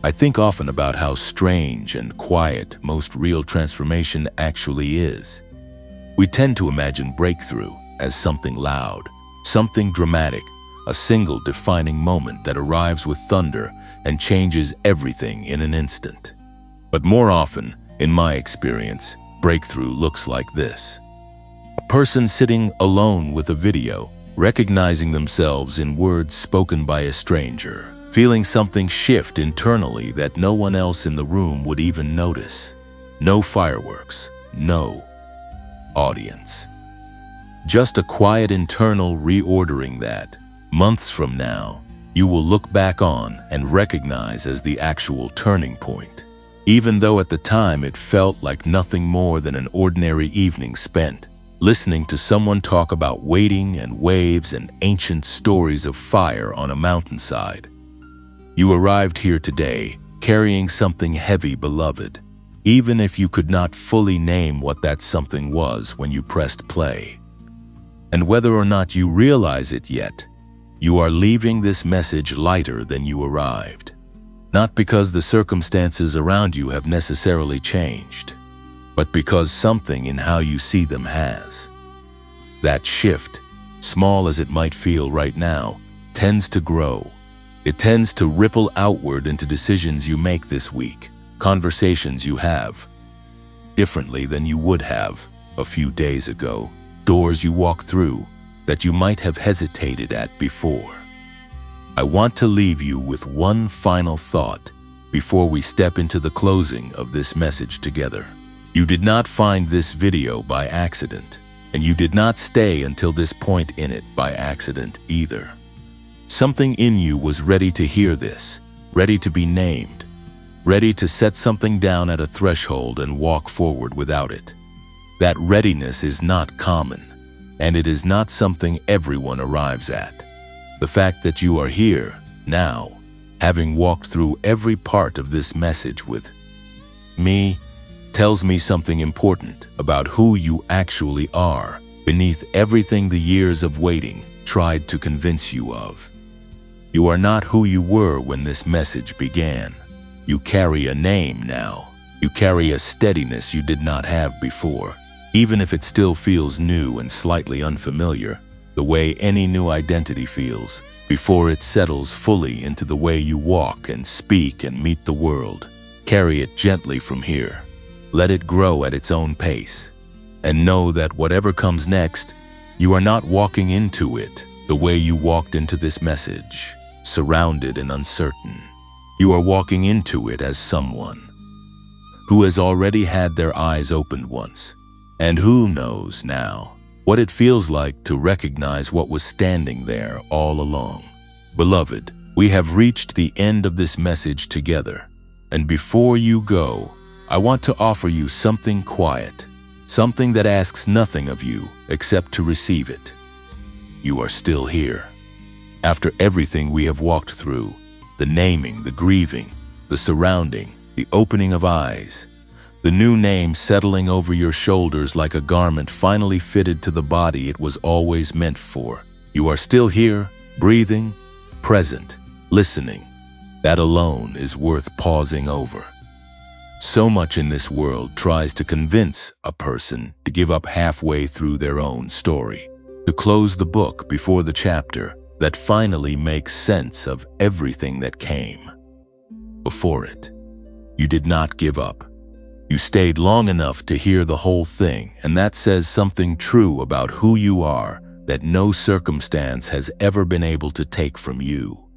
I think often about how strange and quiet most real transformation actually is. We tend to imagine breakthrough as something loud, something dramatic, a single defining moment that arrives with thunder and changes everything in an instant. But more often, in my experience, breakthrough looks like this. A person sitting alone with a video, recognizing themselves in words spoken by a stranger, feeling something shift internally that no one else in the room would even notice. No fireworks, no audience. Just a quiet internal reordering that, months from now, you will look back on and recognize as the actual turning point, even though at the time it felt like nothing more than an ordinary evening spent listening to someone talk about waiting and waves and ancient stories of fire on a mountainside. You arrived here today carrying something heavy, beloved, even if you could not fully name what that something was when you pressed play. And whether or not you realize it yet, you are leaving this message lighter than you arrived. Not because the circumstances around you have necessarily changed, but because something in how you see them has. That shift, small as it might feel right now, tends to grow. It tends to ripple outward into decisions you make this week, conversations you have differently than you would have a few days ago, doors you walk through that you might have hesitated at before. I want to leave you with one final thought before we step into the closing of this message together. You did not find this video by accident, and you did not stay until this point in it by accident either. Something in you was ready to hear this, ready to be named, ready to set something down at a threshold and walk forward without it. That readiness is not common, and it is not something everyone arrives at. The fact that you are here, now, having walked through every part of this message with me, tells me something important about who you actually are, beneath everything the years of waiting tried to convince you of. You are not who you were when this message began. You carry a name now. You carry a steadiness you did not have before, even if it still feels new and slightly unfamiliar, the way any new identity feels before it settles fully into the way you walk and speak and meet the world. Carry it gently from here. Let it grow at its own pace. And know that whatever comes next, you are not walking into it the way you walked into this message, surrounded and uncertain. You are walking into it as someone who has already had their eyes opened once, and who knows now what it feels like to recognize what was standing there all along. Beloved, we have reached the end of this message together, and before you go, I want to offer you something quiet, something that asks nothing of you except to receive it. You are still here. After everything we have walked through, the naming, the grieving, the surrounding, the opening of eyes, the new name settling over your shoulders like a garment finally fitted to the body it was always meant for, you are still here, breathing, present, listening. That alone is worth pausing over. So much in this world tries to convince a person to give up halfway through their own story, to close the book before the chapter that finally makes sense of everything that came before it. You did not give up. You stayed long enough to hear the whole thing, and that says something true about who you are that no circumstance has ever been able to take from you.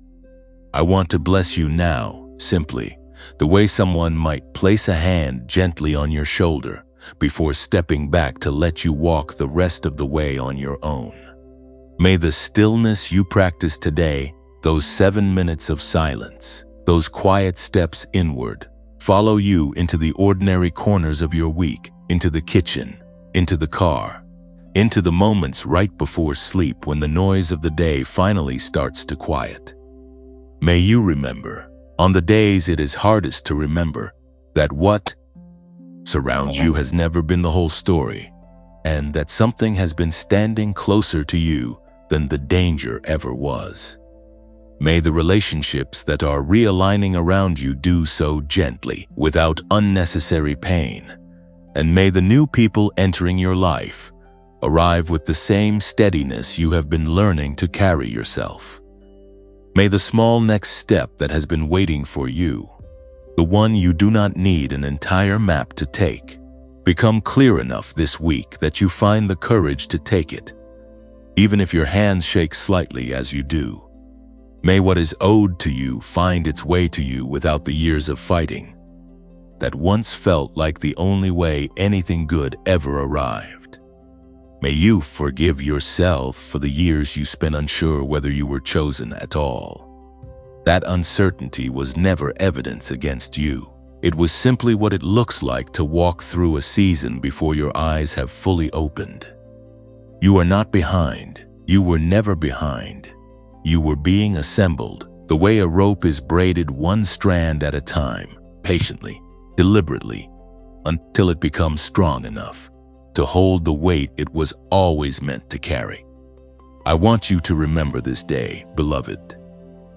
I want to bless you now, simply, the way someone might place a hand gently on your shoulder before stepping back to let you walk the rest of the way on your own. May the stillness you practice today, those 7 minutes of silence, those quiet steps inward, follow you into the ordinary corners of your week, into the kitchen, into the car, into the moments right before sleep when the noise of the day finally starts to quiet. May you remember, on the days it is hardest to remember, that what surrounds you has never been the whole story, and that something has been standing closer to you than the danger ever was. May the relationships that are realigning around you do so gently, without unnecessary pain, and may the new people entering your life arrive with the same steadiness you have been learning to carry yourself. May the small next step that has been waiting for you, the one you do not need an entire map to take, become clear enough this week that you find the courage to take it, even if your hands shake slightly as you do. May what is owed to you find its way to you without the years of fighting that once felt like the only way anything good ever arrived. May you forgive yourself for the years you spent unsure whether you were chosen at all. That uncertainty was never evidence against you. It was simply what it looks like to walk through a season before your eyes have fully opened. You are not behind. You were never behind. You were being assembled, the way a rope is braided one strand at a time, patiently, deliberately, until it becomes strong enough to hold the weight it was always meant to carry. I want you to remember this day, beloved,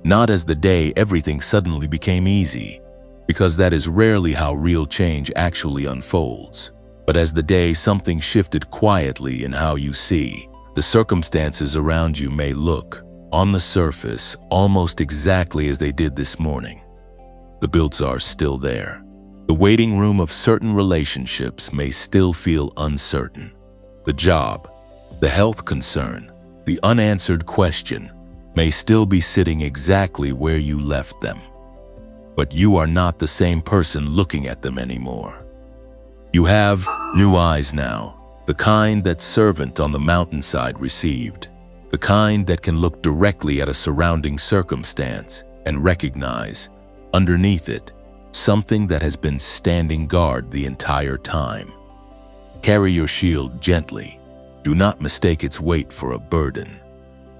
not as the day everything suddenly became easy, because that is rarely how real change actually unfolds, but as the day something shifted quietly in how you see. The circumstances around you may look, on the surface, almost exactly as they did this morning. The builds are still there. The waiting room of certain relationships may still feel uncertain. The job, the health concern, the unanswered question may still be sitting exactly where you left them. But you are not the same person looking at them anymore. You have new eyes now, the kind that servant on the mountainside received, the kind that can look directly at a surrounding circumstance and recognize, underneath it, something that has been standing guard the entire time. Carry your shield gently. Do not mistake its weight for a burden.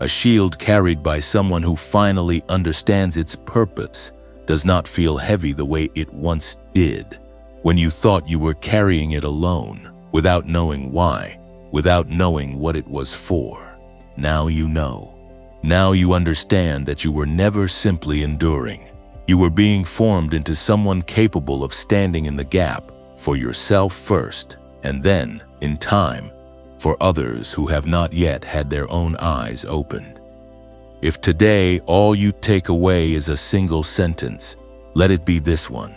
A shield carried by someone who finally understands its purpose does not feel heavy the way it once did, when you thought you were carrying it alone, without knowing why, without knowing what it was for. Now you know. Now you understand that you were never simply enduring. You were being formed into someone capable of standing in the gap for yourself first, and then, in time, for others who have not yet had their own eyes opened. If today all you take away is a single sentence, let it be this one: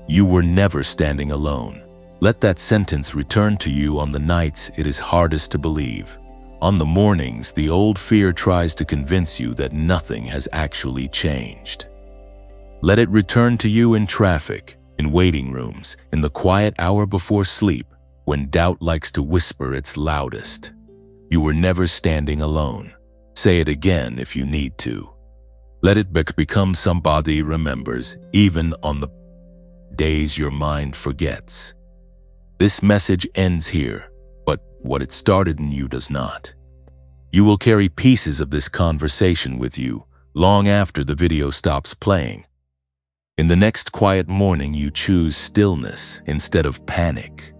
you were never standing alone. Let that sentence return to you on the nights it is hardest to believe. On the mornings the old fear tries to convince you that nothing has actually changed. Let it return to you in traffic, in waiting rooms, in the quiet hour before sleep, when doubt likes to whisper its loudest. You were never standing alone. Say it again if you need to. Let it become somebody remembers, even on the days your mind forgets. This message ends here, but what it started in you does not. You will carry pieces of this conversation with you long after the video stops playing. In the next quiet morning, you choose stillness instead of panic.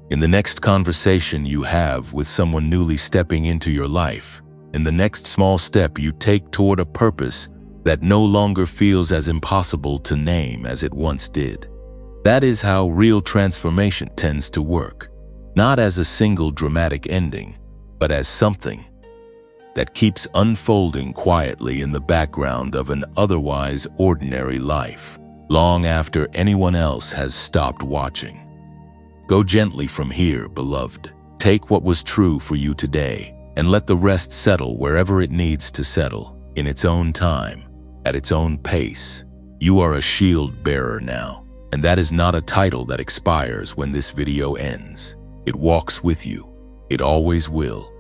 In the next conversation you have with someone newly stepping into your life, in the next small step you take toward a purpose that no longer feels as impossible to name as it once did. That is how real transformation tends to work, not as a single dramatic ending, but as something that keeps unfolding quietly in the background of an otherwise ordinary life, long after anyone else has stopped watching. Go gently from here, beloved. Take what was true for you today, and let the rest settle wherever it needs to settle, in its own time, at its own pace. You are a shield bearer now, and that is not a title that expires when this video ends. It walks with you. It always will.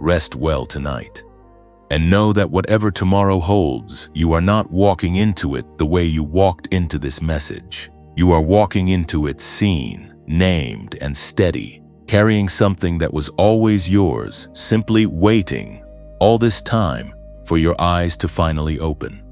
Rest well tonight, and know that whatever tomorrow holds, you are not walking into it the way you walked into this message. You are walking into it seen, named, and steady, carrying something that was always yours, simply waiting all this time for your eyes to finally open.